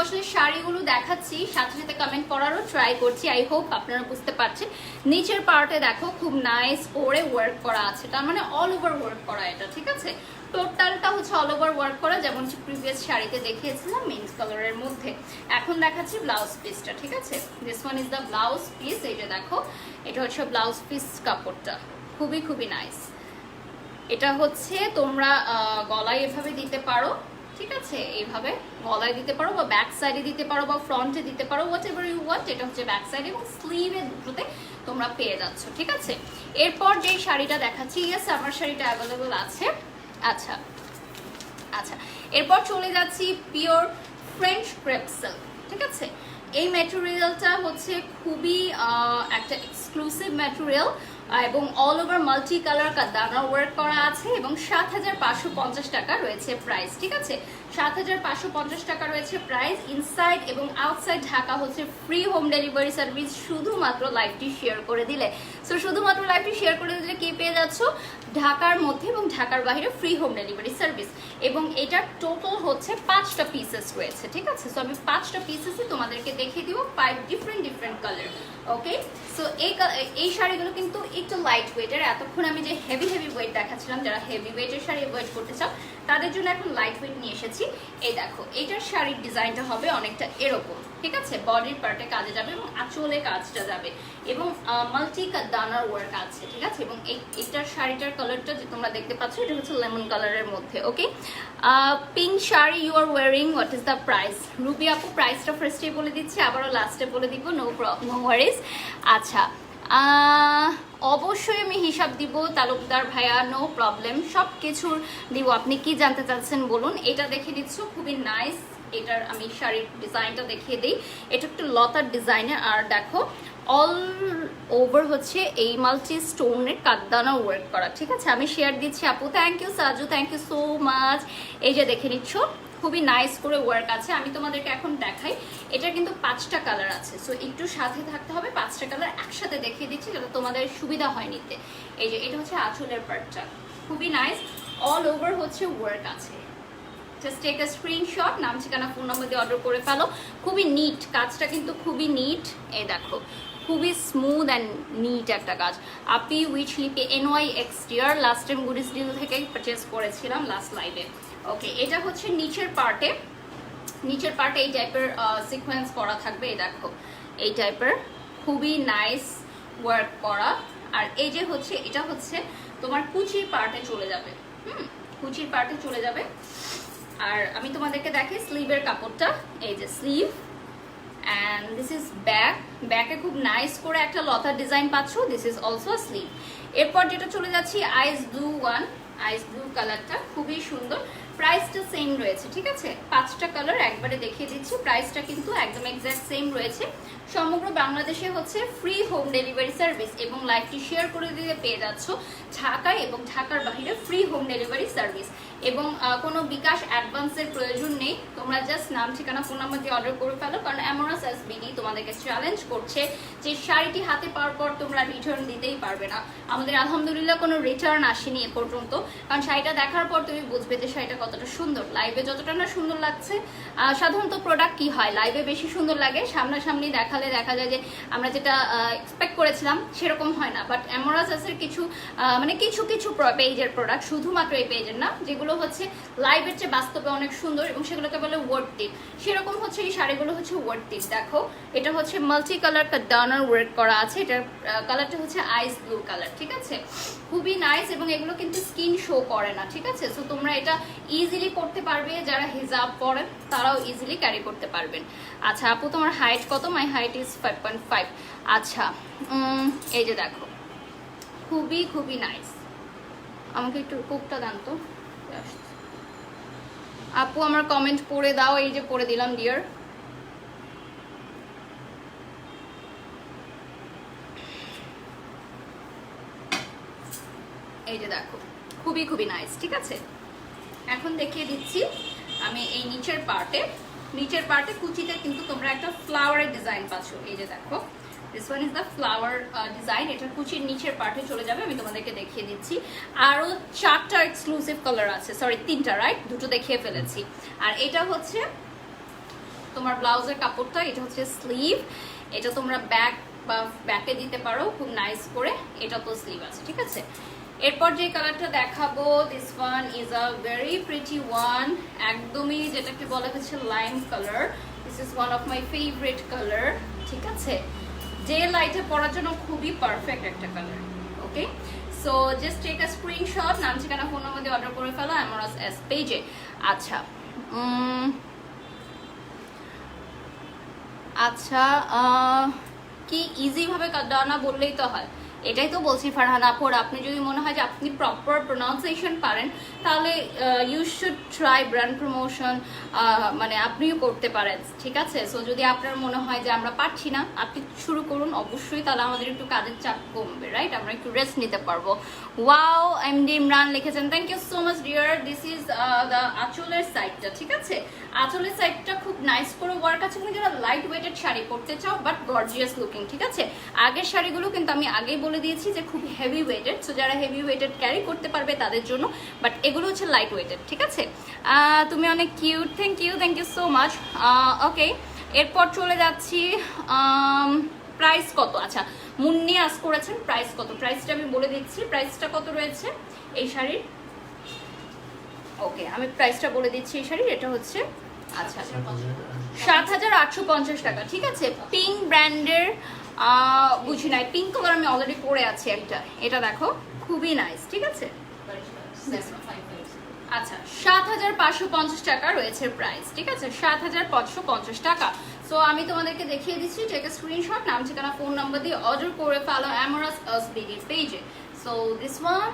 আসলে শাড়িগুলো দেখাচ্ছি, সাথে সাথে কমেন্ট করারও ট্রাই করছি। আই হোপ আপনারা বুঝতে পারছেন। নিচের পার্টে দেখো খুব নাইস করে ওয়ার্ক করা আছে, তার মানে অল ওভার ওয়ার্ক করা এটা, ঠিক আছে? টোটালটা হচ্ছে অল ওভার ওয়ার্ক করা, যেমন প্রিভিয়াস শাড়িতে দেখিয়েছিলাম মিন্ট কালারের মধ্যে। এখন দেখাচ্ছি ব্লাউজ পিসটা, ঠিক আছে? This one is the blouse piece. এই যে দেখো, এটা হচ্ছে ব্লাউজ পিস কাপড়টা, খুবই খুবই নাইস। এটা হচ্ছে তোমরা গলায় এভাবে দিতে পারো, ঠিক আছে? এইভাবে গলায় দিতে পারো, বা ব্যাক সাইডে দিতে পারো, বা ফ্রন্টে দিতে পারো, হোয়াট এভার ইউ ওয়ান্ট। এটা হচ্ছে ব্যাক সাইড এবং স্লিভে দুটোতে তোমরা পেয়ে যাচ্ছ, ঠিক আছে? এরপর যে শাড়িটা দেখাচ্ছি, ইয়েস আমার শাড়িটা অ্যাভেলেবল আছে। আচ্ছা আচ্ছা, এরপর চলে যাচ্ছি পিওর ফ্রেঞ্চ ক্রেপ সিল্ক, ঠিক আছে? এই ম্যাটেরিয়ালটা হচ্ছে খুবই একটা এক্সক্লুসিভ ম্যাটেরিয়াল, এবং অল ওভার মাল্টি কালার কাদানা ওয়ার্ক করা আছে এবং ৭৫৫০ টাকা রয়েছে প্রাইস, ঠিক আছে? ৭৫৫০ টাকা রয়েছে প্রাইস। ইনসাইড এবং আউটসাইড ঢাকা হচ্ছে ফ্রি হোম ডেলিভারি সার্ভিস, শুধুমাত্র লাইভটি শেয়ার করে দিলে। সো শুধুমাত্র লাইভটি শেয়ার করে দিলে কি পেয়ে যাচ্ছ? ঢাকার মধ্যে এবং ঢাকার বাইরে ফ্রি হোম ডেলিভারি সার্ভিস। এবং এটার টোটাল হচ্ছে 5টা পিসেস রয়েছে, ঠিক আছে? সো আমি 5টা পিসেসই তোমাদেরকে দেখিয়ে দিব, 5 ডিফারেন্ট কালার। ওকে, সো এই শাড়িগুলো কিন্তু একটু লাইট ওয়েটের। এতক্ষণ আমি যে হেভি ওয়েট দেখাচ্ছিলাম, যারা হেভি ওয়েটের শাড়ি ওয়েট করতে চাও তাদের জন্য এখন লাইট ওয়েট নিয়ে এসেছি। এই দেখো, এইটার শাড়ির ডিজাইনটা হবে অনেকটা এরকম, ঠিক আছে? বডির পার্টে কাজে যাবে এবং আঁচলে কাজটা যাবে এবং মাল্টি দানার ওয়ার্ক আছে, ঠিক আছে? এবং এইটার শাড়িটার কালারটা যে তোমরা দেখতে পাচ্ছ, এটা হচ্ছে লেমন কালারের মধ্যে। Okay, pink sari you are wearing, what is the price? Ruby আপু প্রাইসটা ফার্স্টেই বলে দিচ্ছি, আবারও লাস্টে বলে দিব, নো ওয়ারিজ। আচ্ছা, অবশ্যই আমি হিসাব দিব তালুকদার ভাইয়া, নো প্রবলেম, সব কিছুর দিব। আপনি কি জানতে চাচ্ছেন বলুন। এটা দেখে দিচ্ছ, খুবই নাইস। এটার আমি শাড়ির ডিজাইনটা দেখিয়ে দিই। এটা একটু লতার ডিজাইনের, আর দেখো অল ওভার হচ্ছে এই মাল্টি স্টোনের কাঠদানা ওয়ার্ক করা, ঠিক আছে? আমি শেয়ার দিচ্ছি আপু, thank you Saju, thank you so much. এই যে দেখে নিচ্ছ, খুবই নাইস করে ওয়ার্ক আছে। আমি তোমাদেরকে এখন দেখাই, এটার কিন্তু 5টা কালার আছে। সো একটু সাথে থাকতে হবে, 5টা কালার একসাথে দেখিয়ে দিচ্ছি যাতে তোমাদের সুবিধা হয় নিতে। এই যে এটা হচ্ছে আঁচলের পার্টটা, খুবই নাইস, অল ওভার হচ্ছে ওয়ার্ক আছে। জাস্ট টেক আ স্ক্রিনশট, নাম ঠিকানা ফোন নম্বর দিয়ে অর্ডার করে ফেলো। খুবই নিট কাজটা, কিন্তু খুবই নিট। এই দেখো, খুবই স্মুথ অ্যান্ড নিট একটা কাজ। আপি উইচ লিপে NY এক্সটিয়ার, লাস্ট টাইম গুডিস ডিল থেকে পারচেস করেছিলাম লাস্ট লাইভে। ওকে, এটা হচ্ছে নিচের পার্টে এই টাইপের সিকোয়েন্স করা থাকবে। এই দেখো, এই টাইপের খুবই নাইস ওয়ার্ক করা। আর এই যে হচ্ছে, এটা হচ্ছে তোমার কুচির পার্টে চলে যাবে, কুচির পার্টে চলে যাবে। আর আমি তোমাদেরকে দেখাই স্লিভের কাপড়টা। এই যে স্লিভ, অ্যান্ড দিস ইজ ব্যাকে খুব নাইস করে একটা লতার ডিজাইন পাচ্ছ। This is also sleeve. এরপর যেটা চলে যাচ্ছি আইস ব্লু কালারটা, খুবই সুন্দর। প্রাইসটা সেম রয়েছে, ঠিক আছে? 5টা কালার একবারে দেখিয়ে দিচ্ছি। প্রাইসটা কিন্তু একদম এক্স্যাক্ট সেম রয়েছে। সমগ্র বাংলাদেশে হচ্ছে ফ্রি হোম ডেলিভারি সার্ভিস এবং লাইভটি শেয়ার করে দিলে পেয়ে যাচ্ছ ঢাকায় এবং ঢাকার বাইরে ফ্রি হোম ডেলিভারি সার্ভিস। এবং কোনো বিকাশ অ্যাডভান্সের প্রয়োজন নেই, তোমরা জাস্ট নাম ঠিকানা ফোন নাম্বার দিয়ে অর্ডার করে ফেলো। কারণ অ্যামোরাস এসবিডি তোমাদেরকে চ্যালেঞ্জ করছে যে শাড়িটি হাতে পাওয়ার পর তোমরা রিটার্ন দিতেই পারবে না। আমাদের আলহামদুলিল্লাহ কোনো রিটার্ন আসেনি এ পর্যন্ত, কারণ শাড়িটা দেখার পর তুমি বুঝবে যে শাড়িটা কতটা সুন্দর। লাইভে যতটা না সুন্দর লাগছে, সাধারণত প্রোডাক্ট কি হয়, লাইভে বেশি সুন্দর লাগে, সামনাসামনি দেখালে দেখা যায় যে আমরা যেটা এক্সপেক্ট করেছিলাম সেরকম হয় না। বাট অ্যামোরাস এসের কিছু মানে কিছু পেজের প্রোডাক্ট, শুধুমাত্র এই পেজের না, যেগুলো হচ্ছে লাইভের চেয়ে বাস্তবে অনেক সুন্দর এবং সেগুলোকে বলে ওয়ার্থ ইট, সেরকম হচ্ছে এই শাড়িগুলো হচ্ছে ওয়ার্থ ইট। দেখো, এটা হচ্ছে মাল্টি কালার কাটানার ওয়ার্ক করা আছে। এটার কালারটা হচ্ছে আইস ব্লু কালার, ঠিক আছে? খুবই নাইস এবং এগুলো কিন্তু স্কিন শো করে না, ঠিক আছে? সো তোমরা এটা ইজিলি করতে পারবে, যারা হিজাব পরেন তারাও ইজিলি ক্যারি করতে পারবেন। আচ্ছা আপু, তোমার হাইট কত? মাই হাইট ইজ 5.5। আচ্ছা, এই যে দেখো, খুবই নাইস। আমাকে একটু কোকটা দান তো আপু, আমার কমেন্ট পড়ে দাও। এই যে পড়ে দিলাম ডিয়ার। এই যে দেখো, খুবই নাইস, ঠিক আছে? এখন দেখিয়ে দিচ্ছি আমি এই নিচের পার্টে কুচিতে কিন্তু তোমরা একটা ফ্লাওয়ারের ডিজাইন পাচ্ছ। এই যে দেখো, this one is the flower design. এটা কুচির নিচের পার্টে চলে যাবে। আমি তোমাদেরকে দেখিয়ে দিচ্ছি। আরও 4টা এক্সক্লুসিভ কালার আছে, সরি 3টা, রাইট? 2টো দেখিয়ে ফেলেছি। আর এটা হচ্ছে তোমার ব্লাউজের কাপড়টা, এটা হচ্ছে স্লিভ। এটা তোমরা ব্যাকে দিতে পারো খুব নাইস করে। এটা তো স্লিভ আছে, ঠিক আছে? এরপর যে কালারটা দেখাবো, this one is a very pretty one, একদমই যেটাকে বলা হচ্ছে lime colour. This is one of my favourite colour, ঠিক আছে? যে লাইটে পরার জন্য খুবই পারফেক্ট একটা colour. Okay, so just take a screenshot, নাম ঠিকানা ফোন নম্বর দিয়ে অর্ডার করে ফেলো অ্যামোরাস এস পেজে। আচ্ছা আচ্ছা, কি ইজিভাবে কাটানা বললেই তো হয়। এটাই তো বলছি ফারহানা আপুর, আপনি যদি মনে হয় যে আপনি প্রপার প্রোনাউন্সিয়েশন পারেন তাহলে you should try brand promotion, মানে আপনিও করতে পারেন, ঠিক আছে? সো যদি আপনার মনে হয় যে আমরা পারছি না, আপনি শুরু করুন অবশ্যই, তাহলে আমাদের একটু কাজের চাপ কমবে, রাইট? আমরা একটু রেস্ট নিতে পারবো। ওয়াও, এমডি ইমরান লিখেছেন, thank you so much dear. This is the আঁচলের সাইডটা, ঠিক আছে? আঁচলের সাইডটা খুব নাইস করে ওয়ার্ক আছে, কিন্তু যারা লাইট ওয়েটেড শাড়ি পরতে চাও বাট গর্জিয়াস লুকিং, ঠিক আছে? আগের শাড়িগুলো কিন্তু আমি আগেই বলে দিয়েছি যে খুব হেভি ওয়েটেড, সো যারা হেভি ওয়েটেড ক্যারি করতে পারবে তাদের জন্য, বাট এগুলো হচ্ছে লাইট ওয়েটেড, ঠিক আছে? তুমি অনেক cute, thank you so much. Okay, এরপর চলে যাচ্ছি প্রাইস কত। আচ্ছা, মুন্নি আস করেছেন প্রাইস কত, প্রাইসটা আমি বলে দিচ্ছি। প্রাইসটা কত রয়েছে এই শাড়ির? ওকে, আমি প্রাইসটা বলে দিচ্ছি এই শাড়ির। এটা হচ্ছে আচ্ছা 7,850 টাকা, ঠিক আছে? পিঙ্ক ব্র্যান্ডের, বুঝি নাই, পিঙ্ক কালার আমি অলরেডি পরে আছি একটা, এটা দেখো খুবই নাইস, ঠিক আছে? আচ্ছা, 7,550 টাকা রয়েছে প্রাইস, ঠিক আছে? 7,550 টাকা। সো আমি তোমাদেরকে দেখিয়ে দিচ্ছি, টেক এ স্ক্রিনশট, নাম ঠিকানা ফোন নাম্বার দিয়ে অর্ডার করে ফেলো অ্যামোরাস বিডি পেজে। সো দিস ওয়ান,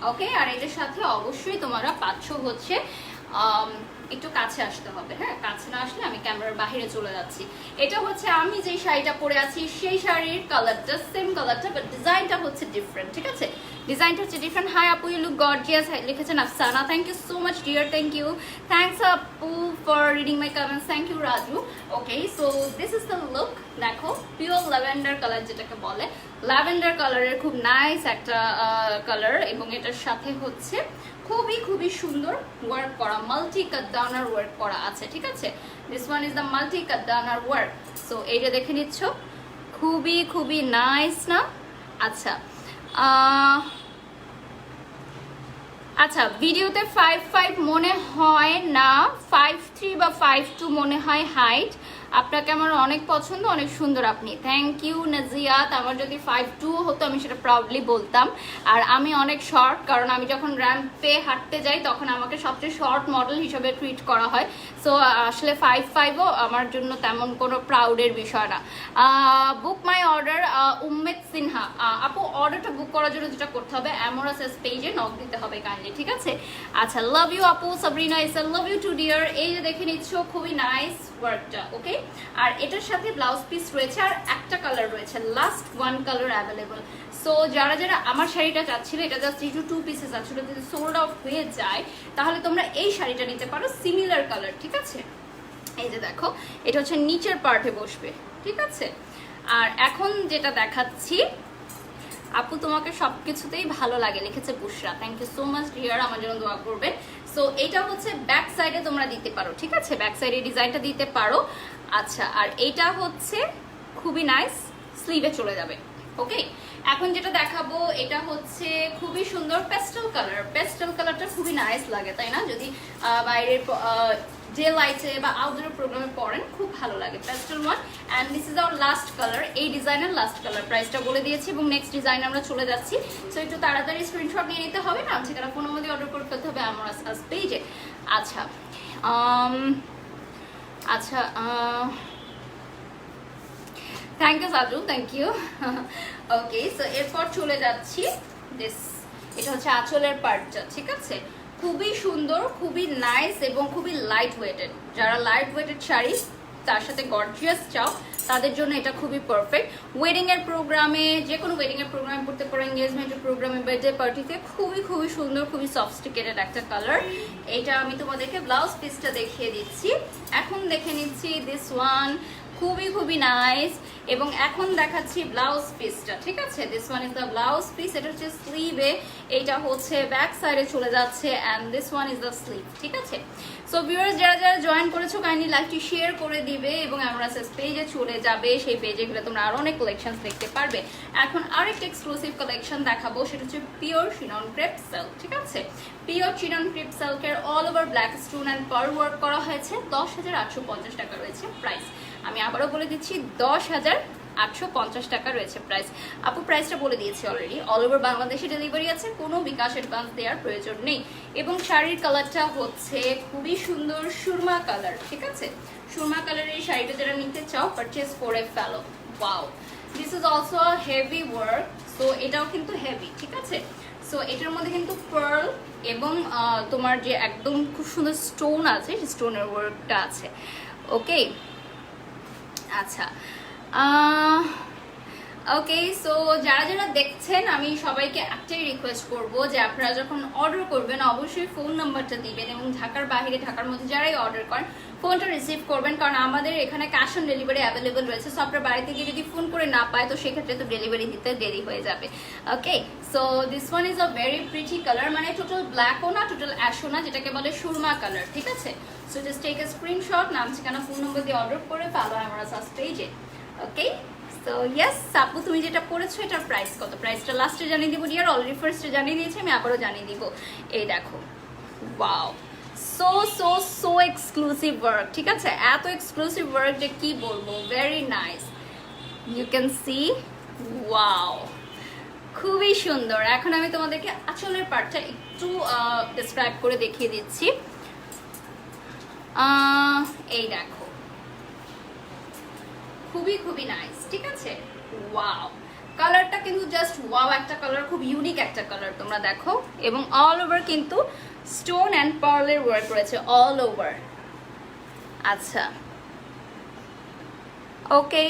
ওকে। আর এটার সাথে অবশ্যই তোমরা পাচ্ছ হচ্ছে একটু কাছে আসতে হবে, হ্যাঁ, কাছে না আসলে আমি ক্যামেরার বাইরে চলে যাচ্ছি। এটা হচ্ছে আমি যে শাড়িটা পরে আছি সেই শাড়ির কালারটা, সেম কালারটা, বাট ডিজাইনটা হচ্ছে ডিফারেন্ট, ঠিক আছে? ডিজাইনটা হচ্ছে ডিফারেন্ট। হাই আপু, ইউ লুক গর্জিয়াস লিখেছেন Afsana, thank you so much dear, thank you, thanks আপু for reading my comments, thank you Raju. Okay, so this is the look. দেখো পিওর ল্যাভেন্ডার কালার যেটাকে বলে, ল্যাভেন্ডার কালারের খুব নাইস একটা কালার, এবং এটার সাথে হচ্ছে খুবই সুন্দর ওয়ার্ক করা, মাল্টি কাটদানার ওয়ার্ক করা আছে, ঠিক আছে? This one is the multi কাটদানার ওয়ার্ক। সো এইটা দেখে নিচ্ছ, খুবই নাইস না? আচ্ছা, আচ্ছা, ভিডিওতে 5'5" মনে হয় না, 5'3" বা 5'2" মনে হয় হাইট। আপনাকে আমার অনেক পছন্দ, অনেক সুন্দর আপনি, থ্যাংক ইউ নাজিয়াত। আমার যদি 5'2" হতো আমি সেটা প্রাউডলি বলতাম। আর আমি অনেক শর্ট, কারণ আমি যখন র্যাম্পে হাঁটতে যাই তখন আমাকে সবচেয়ে শর্ট মডেল হিসেবে ট্রিট করা হয়। সো আসলে 5'5"ও আমার জন্য তেমন কোনো প্রাউডের বিষয় না। বুক মাই অর্ডার, উম্মেদ সিনহা আপু, অর্ডারটা বুক করার জন্য যেটা করতে হবে, অ্যামোরাস পেজে নক দিতে হবে কাইন্ডলি, ঠিক আছে? আচ্ছা, লাভ ইউ আপু। সাবরিনা ইসা, লাভ ইউ টু ডিয়ার। এই যে দেখে নিচ্ছ, খুবই নাইস ওয়ার্কটা, ওকে? আর এটার সাথে ব্লাউজ পিস রয়েছে, আর একটা কালার রয়েছে, last one colour available. So যারা আমার শাড়িটা চাচ্ছিল, এটা জাস্ট 2 পিসেস আছে, যদি সোল্ড আউট হয়ে যায় তাহলে তোমরা এই শাড়িটা নিতে পারো, সিমিলার কালার, ঠিক আছে? এই যে দেখো, এটা হচ্ছে নিচের পার্টে বসবে, ঠিক আছে? আর এখন যেটা দেখাচ্ছি, আপু তোমাকে সবকিছুতেই ভালো লাগে লিখেছে Bushra, thank you so much dear, আমার জন্য দোয়া করবেন। সো এটা হচ্ছে ব্যাক সাইডে তোমরা দিতে পারো, ঠিক আছে? ব্যাক সাইডে ডিজাইনটা দিতে পারো। আচ্ছা, আর এইটা হচ্ছে খুবই নাইস, স্লিভে চলে যাবে, ওকে? এখন যেটা দেখাবো এটা হচ্ছে খুবই সুন্দর পেস্টেল কালার। পেস্টেল কালারটা খুবই নাইস লাগে, তাই না? যদি বাইরের ডে লাইটে বা আউটডোর প্রোগ্রামে পরেন খুব ভালো লাগে। Pastel one, and this is our last colour, এই ডিজাইনের লাস্ট কালার। প্রাইসটা বলে দিয়েছি এবং নেক্সট ডিজাইন আমরা চলে যাচ্ছি। সো একটু তাড়াতাড়ি স্ক্রিনশট নিয়ে নিতে হবে, না সেখানে ফোনের মধ্যে অর্ডার করে ফেলতে হবে আমার পেজে। আচ্ছা, আচ্ছা, thank you Saju, thank you. Okay, so এরপর চলে যাচ্ছি দিস, এটা হচ্ছে আঁচলের পার্টটা, ঠিক আছে? খুবই সুন্দর, খুবই নাইস এবং খুবই লাইট ওয়েটেড। যারা লাইট ওয়েটেড শাড়ি তার সাথে গর্জিয়াস চাও তাদের জন্য এটা খুবই পারফেক্ট। ওয়েডিং এর প্রোগ্রামে, যে কোনো ওয়েডিং এর প্রোগ্রামে পড়তে পারো, এঙ্গেজমেন্টের প্রোগ্রামে, বার্থডে পার্টিতে খুবই সুন্দর, খুবই সফিস্টিকেটেড একটা কালার। এটা আমি তোমাদেরকে ব্লাউজ পিসটা দেখিয়ে দিচ্ছি। এখন দেখে নিচ্ছি দিস ওয়ান, খুবই নাইস। এবং এখন দেখাচ্ছি ব্লাউজ পিসটা, ঠিক আছে? This one is the blouse piece. এটা হচ্ছে স্লিভে, এটা হচ্ছে ব্যাক সাইডে চলে যাচ্ছে, and this one is the sleeve, ঠিক আছে? সো ভিউয়ার্স, যারা জয়েন করেছো কাইন্ডলি লাইভটি শেয়ার করে দিবে এবং আমরা পেজে চলে যাবে, সেই পেজে গেলে তোমরা আরো অনেক কালেকশনস দেখতে পারবে। এখন আরেকটা এক্সক্লুসিভ কালেকশন দেখাবো, সেটা হচ্ছে পিওর চিনন ক্রেপ সিল্ক, ঠিক আছে? পিওর চিনন ক্রেপ সিল্কের all over black stone and pearl work করা হয়েছে, 10,850 টাকা রয়েছে প্রাইস। আমি আবারও বলে দিচ্ছি, 10,850 টাকা রয়েছে প্রাইস। আপু প্রাইসটা বলে দিয়েছি অলরেডি। অল ওভার বাংলাদেশে ডেলিভারি আছে, কোনো বিকাশ অ্যাডভান্স দেওয়ার প্রয়োজন নেই। এবং শাড়ির কালারটা হচ্ছে খুবই সুন্দর সুরমা কালার, ঠিক আছে? সুরমা কালারের এই শাড়িটা যারা নিতে চাও পারচেস করে ফেলো। Wow, this is also heavy work, so এটাও কিন্তু হেভি, ঠিক আছে। সো এটার মধ্যে কিন্তু পার্ল এবং তোমার যে একদম খুব সুন্দর স্টোন আছে, স্টোনের ওয়ার্কটা আছে। ওকে, আচ্ছা, ওকে। সো যারা যারা দেখছেন, আমি সবাইকে একটাই রিকোয়েস্ট করব যে আপনারা যখন অর্ডার করবেন অবশ্যই ফোন নাম্বারটা দিবেন, এবং ঢাকার বাইরে ঢাকার মধ্যে যারাই অর্ডার করেন ফোনটা রিসিভ করবেন, কারণ আমাদের এখানে ক্যাশ অন ডেলিভারি অ্যাভেলেবল রয়েছে। সো আপনার বাড়িতে গিয়ে যদি ফোন করে না পায় তো সেক্ষেত্রে তো ডেলিভারি দিতে দেরি হয়ে যাবে। Okay, so this one is a very pretty colour, মানে টোটাল ব্ল্যাকও না টোটাল অ্যাশও না, যেটাকে বলে সুরমা কালার, ঠিক আছে। So just take a screenshot, নাম ঠিকানা ফোন নম্বর দিয়ে অর্ডার করে ফলো আমার সার্চ পেজে। ওকে, তো ইয়েস আপু, তুমি যেটা পড়েছো এটার প্রাইস কত? প্রাইসটা লাস্টে জানিয়ে দিব ডিয়ার, অলরেডি ফার্স্টে জানিয়ে দিয়েছি, আমি আবারও জানিয়ে দিব। এই দেখো, wow, so so so exclusive work, ঠিক আছে, এত এক্সক্লুসিভ ওয়ার্ক যে কি বলবো, very nice, you can see, wow, খুবই সুন্দর। এখন আমি তোমাদেরকে আঁচলের পার্টটা একটু ডেসক্রাইব করে দেখিয়ে দিচ্ছি। এই দেখো, খুবই খুবই নাইস, ঠিক আছে, ওয়াও, কালারটা কিন্তু জাস্ট ওয়াও একটা কালার, খুব ইউনিক একটা কালার, তোমরা দেখো, এবং অল ওভার কিন্তু স্টোন অ্যান্ড পার্লের ওয়ার্ক রয়েছে অল ওভার। আচ্ছা, ওকে,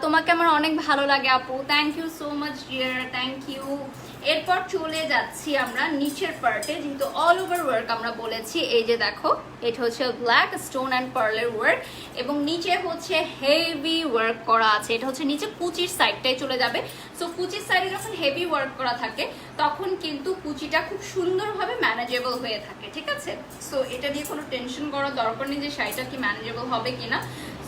তোমাকে আমার অনেক ভালো লাগে আপু, thank you so much dear, thank you. এরপর চলে যাচ্ছি আমরা নিচের পার্টে, যেহেতু অল ওভার ওয়ার্ক আমরা বলেছি। এই যে দেখো, এটা হচ্ছে ব্ল্যাক স্টোন অ্যান্ড পার্লের ওয়ার্ক, এবং নিচে হচ্ছে হেভি ওয়ার্ক করা আছে। এটা হচ্ছে নিচে কুচির সাইডটাই চলে যাবে। সো কুচির সাইডে যখন হেভি ওয়ার্ক করা থাকে তখন কিন্তু কুচিটা খুব সুন্দরভাবে ম্যানেজেবল হয়ে থাকে, ঠিক আছে। সো এটা নিয়ে কোনো টেনশন করার দরকার নেই যে শাড়িটা কি ম্যানেজেবল হবে কিনা।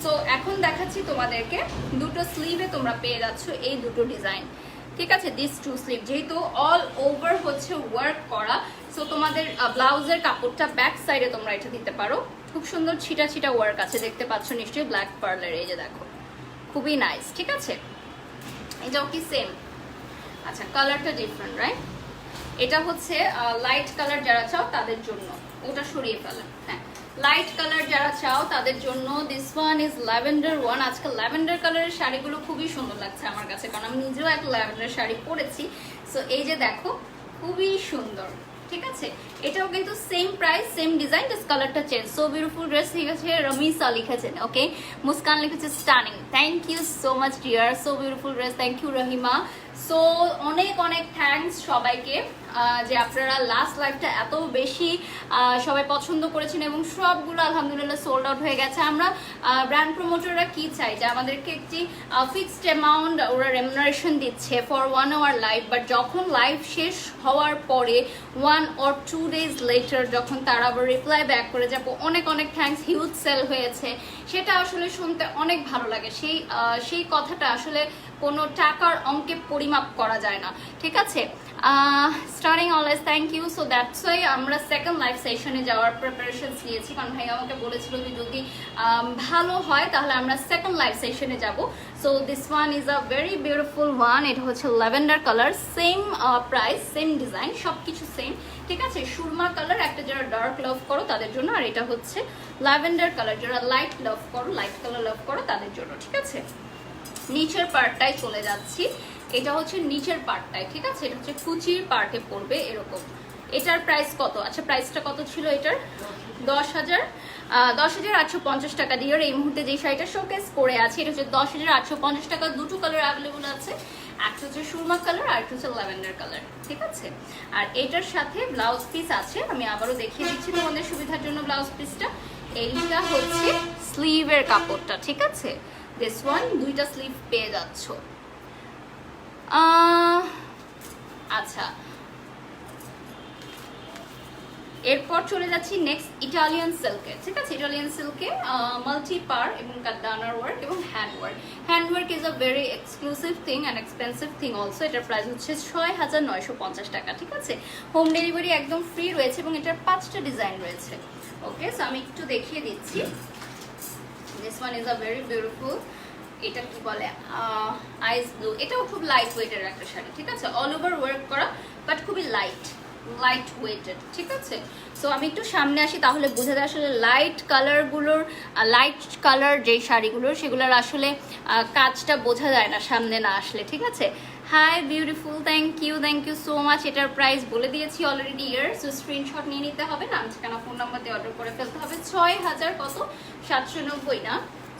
সো এখন দেখাচ্ছি তোমাদেরকে, দুটো স্লিভে তোমরা পেয়ে যাচ্ছ এই দুটো ডিজাইন, ঠিক আছে, দিস টু স্লিভ, যেহেতু অল ওভার হচ্ছে ওয়ার্ক করা। সো তোমাদের ব্লাউজের কাপড়টা ব্যাক সাইডে তোমরা এটা দিতে পারো, খুব সুন্দর ছিটা ছিটা ওয়ার্ক আছে, দেখতে পাচ্ছ নিশ্চয়ই, ব্ল্যাক পার্লার, এই যে দেখো, খুবই নাইস, ঠিক আছে। এটাও কি সেম? আচ্ছা, কালারটা ডিফারেন্ট, রাইট? এটা হচ্ছে লাইট কালার যারা চাও তাদের জন্য, ওটা সরিয়ে ফেলেন, হ্যাঁ, লাইট কালার যারা চাও তাদের জন্য this one is lavender one. আজকে ল্যাভেন্ডার কালারের শাড়িগুলো খুবই সুন্দর লাগছে আমার কাছে, কারণ আমি নিজেও এক ল্যাভেন্ডার শাড়ি পরেছি। সো এই যে দেখো, খুবই সুন্দর, ঠিক আছে। এটাও কিন্তু same price, same design, just কালারটা চেঞ্জ। সো বিউটিফুল ড্রেস লিখেছে রমিসা, লিখেছেন, ওকে। মুস্কান লিখেছে stunning, thank you so much dear, so beautiful dress, thank you Rahima. So অনেক অনেক থ্যাঙ্কস সবাইকে যে আপনারা লাস্ট লাইভটা এত বেশি সবাই পছন্দ করেছেন, এবং সবগুলো আলহামদুলিল্লাহ সোল্ড আউট হয়ে গেছে। আমরা ব্র্যান্ড প্রমোটাররা কি চাই, যে আমাদেরকে একটি ফিক্সড অ্যামাউন্ট ওরা রেমুনারেশন দিচ্ছে ফর 1 আওয়ার লাইভ, বাট যখন লাইভ শেষ হওয়ার পরে 1 or 2 days লেটার যখন তারা আবার রিপ্লাই ব্যাক করে যাবো অনেক অনেক থ্যাঙ্কস, হিউজ সেল হয়েছে, সেটা আসলে শুনতে অনেক ভালো লাগে। সেই কথাটা আসলে কোনো টাকার অঙ্কে পরিমাপ করা যায় না, ঠিক আছে। Starting always thank you. So that's why আমরা সেকেন্ড লাইভ সেশনে যাওয়ার প্রিপারেশনস নিয়েছি, কারণ ভাই আমাকে বলেছিল যে যদি ভালো হয় তাহলে আমরা সেকেন্ড লাইভ সেশনে যাব। So this one is a very beautiful one, এটা হচ্ছে lavender colour, same price, same design, সব কিছু সেম, ঠিক আছে। সুরমা কালার একটা যারা ডার্ক লাভ করো তাদের জন্য, আর এটা হচ্ছে ল্যাভেন্ডার কালার যারা লাইট লাভ করো, লাইট কালার লাভ করো তাদের জন্য, ঠিক আছে। নিচের পার্টটাই চলে যাচ্ছি, এটা হচ্ছে নিচের পার্টটাই, ঠিক আছে, এটা হচ্ছে কুচির পার্টে পড়বে এরকম। এটার প্রাইস কত? আচ্ছা, প্রাইসটা কত ছিল এটার? 10,850 টাকা দিয়ে এই মুহূর্তে যে শাড়িটা শোকেস করে আছে এটা হচ্ছে 10,850 টাকা। দুটো কালার অ্যাভেলেবল আছে, একটা হচ্ছে সুরমা কালার আর একটা হচ্ছে ল্যাভেন্ডার কালার, ঠিক আছে। আর এটার সাথে ব্লাউজ পিস আছে, আমি আবারও দেখিয়ে দিচ্ছি তোমাদের সুবিধার জন্য ব্লাউজ পিসটা। এইটা হচ্ছে স্লিভের কাপড়টা, ঠিক আছে। দিস ওয়ান দুইটা স্লিভ পেয়ে যাচ্ছ। আচ্ছা, এরপর চলে যাচ্ছি নেক্সট ইটালিয়ান সিল্কে, ঠিক আছে। ইটালিয়ান সিল্কে মাল্টি পার এবং কাদানার ওয়ার্ক এবং hand work. Hand work is a very exclusive thing and expensive thing also. এটার প্রাইস হচ্ছে 6,950 টাকা, ঠিক আছে। হোম ডেলিভারি একদম ফ্রি রয়েছে এবং এটার 5টা ডিজাইন রয়েছে। ওকে, সো আমি একটু দেখিয়ে দিচ্ছি। This one is a very beautiful, এটা কি বলে, আইস ব্লু, এটাও খুব লাইট ওয়েটের একটা শাড়ি, ঠিক আছে। অল ওভার ওয়ার্ক করা বাট খুবই লাইট, লাইট ওয়েটেড, ঠিক আছে। সো আমি একটু সামনে আসি তাহলে বোঝা যায় আসলে লাইট কালারগুলোর, লাইট কালার যেই শাড়িগুলোর সেগুলোর আসলে কাজটা বোঝা যায় না সামনে না আসলে, ঠিক আছে। Hi beautiful, thank you so much. এটার প্রাইস বলে দিয়েছি অলরেডি ইয়ার, সো স্ক্রিনশট নিয়ে নিতে হবে, নাম ঠিকানা ফোন নাম্বার দিয়ে অর্ডার করে ফেলতে হবে। 6000 কত 790 না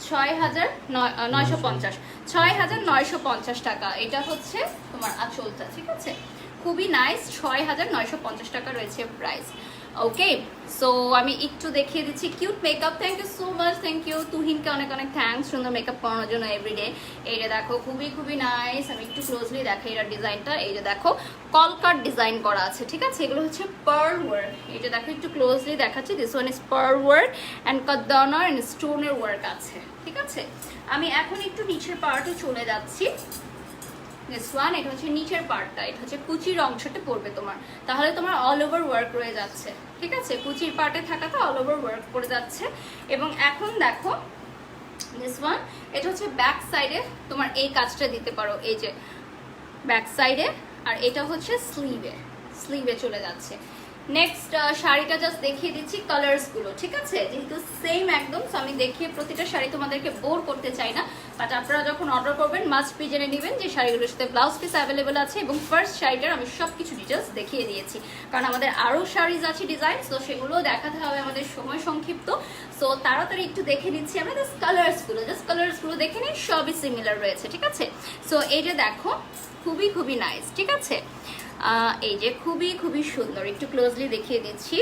6950, 6950 টাকা। এটা হচ্ছে তোমার আঁচলটা, ঠিক আছে, খুবই নাইস। 6950 টাকা রয়েছে প্রাইস। ওকে, সো আমি একটু দেখিয়ে দিচ্ছি cute makeup. Thank you so much, thank you তুহিনকে অনেক অনেক থ্যাংকস সুন্দর মেকআপ করানোর জন্য এভরিডে। এইটা দেখো খুবই নাইস। আমি একটু ক্লোজলি দেখাই এটার ডিজাইনটা। এই যে দেখো কলকাট ডিজাইন করা আছে, ঠিক আছে। এগুলো হচ্ছে পার্ল ওয়ার্ক। এটা দেখো একটু ক্লোজলি দেখাচ্ছি। This one is pearl work and কাদানা অ্যান্ড স্টোনের ওয়ার্ক আছে, ঠিক আছে। আমি এখন একটু নিচের পার্টে চলে যাচ্ছি। দিস ওয়ান, এটা হচ্ছে নিচের পার্টটা, এটা হচ্ছে কুচির অংশটা পড়বে তোমার, তাহলে তোমার অল ওভার ওয়ার্ক রয়ে যাচ্ছে, ঠিক আছে। কুচির পার্টে থাকাটা অল ওভার ওয়ার্ক করে যাচ্ছে। এবং এখন দেখো দিস ওয়ান, এটা হচ্ছে ব্যাক সাইডে তোমার এই কাজটা দিতে পারো, এই যে ব্যাক সাইডে। আর এটা হচ্ছে স্লিভে চলে যাচ্ছে। নেক্সট শাড়িটা জাস্ট দেখিয়ে দিচ্ছি কালার্সগুলো, ঠিক আছে, যেহেতু সেম একদম। সো আমি দেখিয়ে প্রতিটা শাড়ি তোমাদেরকে বোর করতে চাই না, বাট আপনারা যখন অর্ডার করবেন মাস্ট বি জেনে নেবেন যে শাড়িগুলোর সাথে ব্লাউজ পিস অ্যাভেলেবেল আছে। এবং ফার্স্ট শাড়িটার আমি সব কিছু ডিটেলস দেখিয়ে দিয়েছি, কারণ আমাদের আরও শাড়িজ আছে ডিজাইন, তো সেগুলোও দেখাতে হবে, আমাদের সময় সংক্ষিপ্ত। সো তাড়াতাড়ি একটু দেখে নিচ্ছি আমরা জাস্ট কালার্সগুলো দেখে নিই, সবই সিমিলার রয়েছে, ঠিক আছে। সো এই যে দেখো খুবই নাইস, ঠিক আছে। এই যে খুবই সুন্দর, একটু ক্লোজলি দেখিয়ে দিচ্ছি।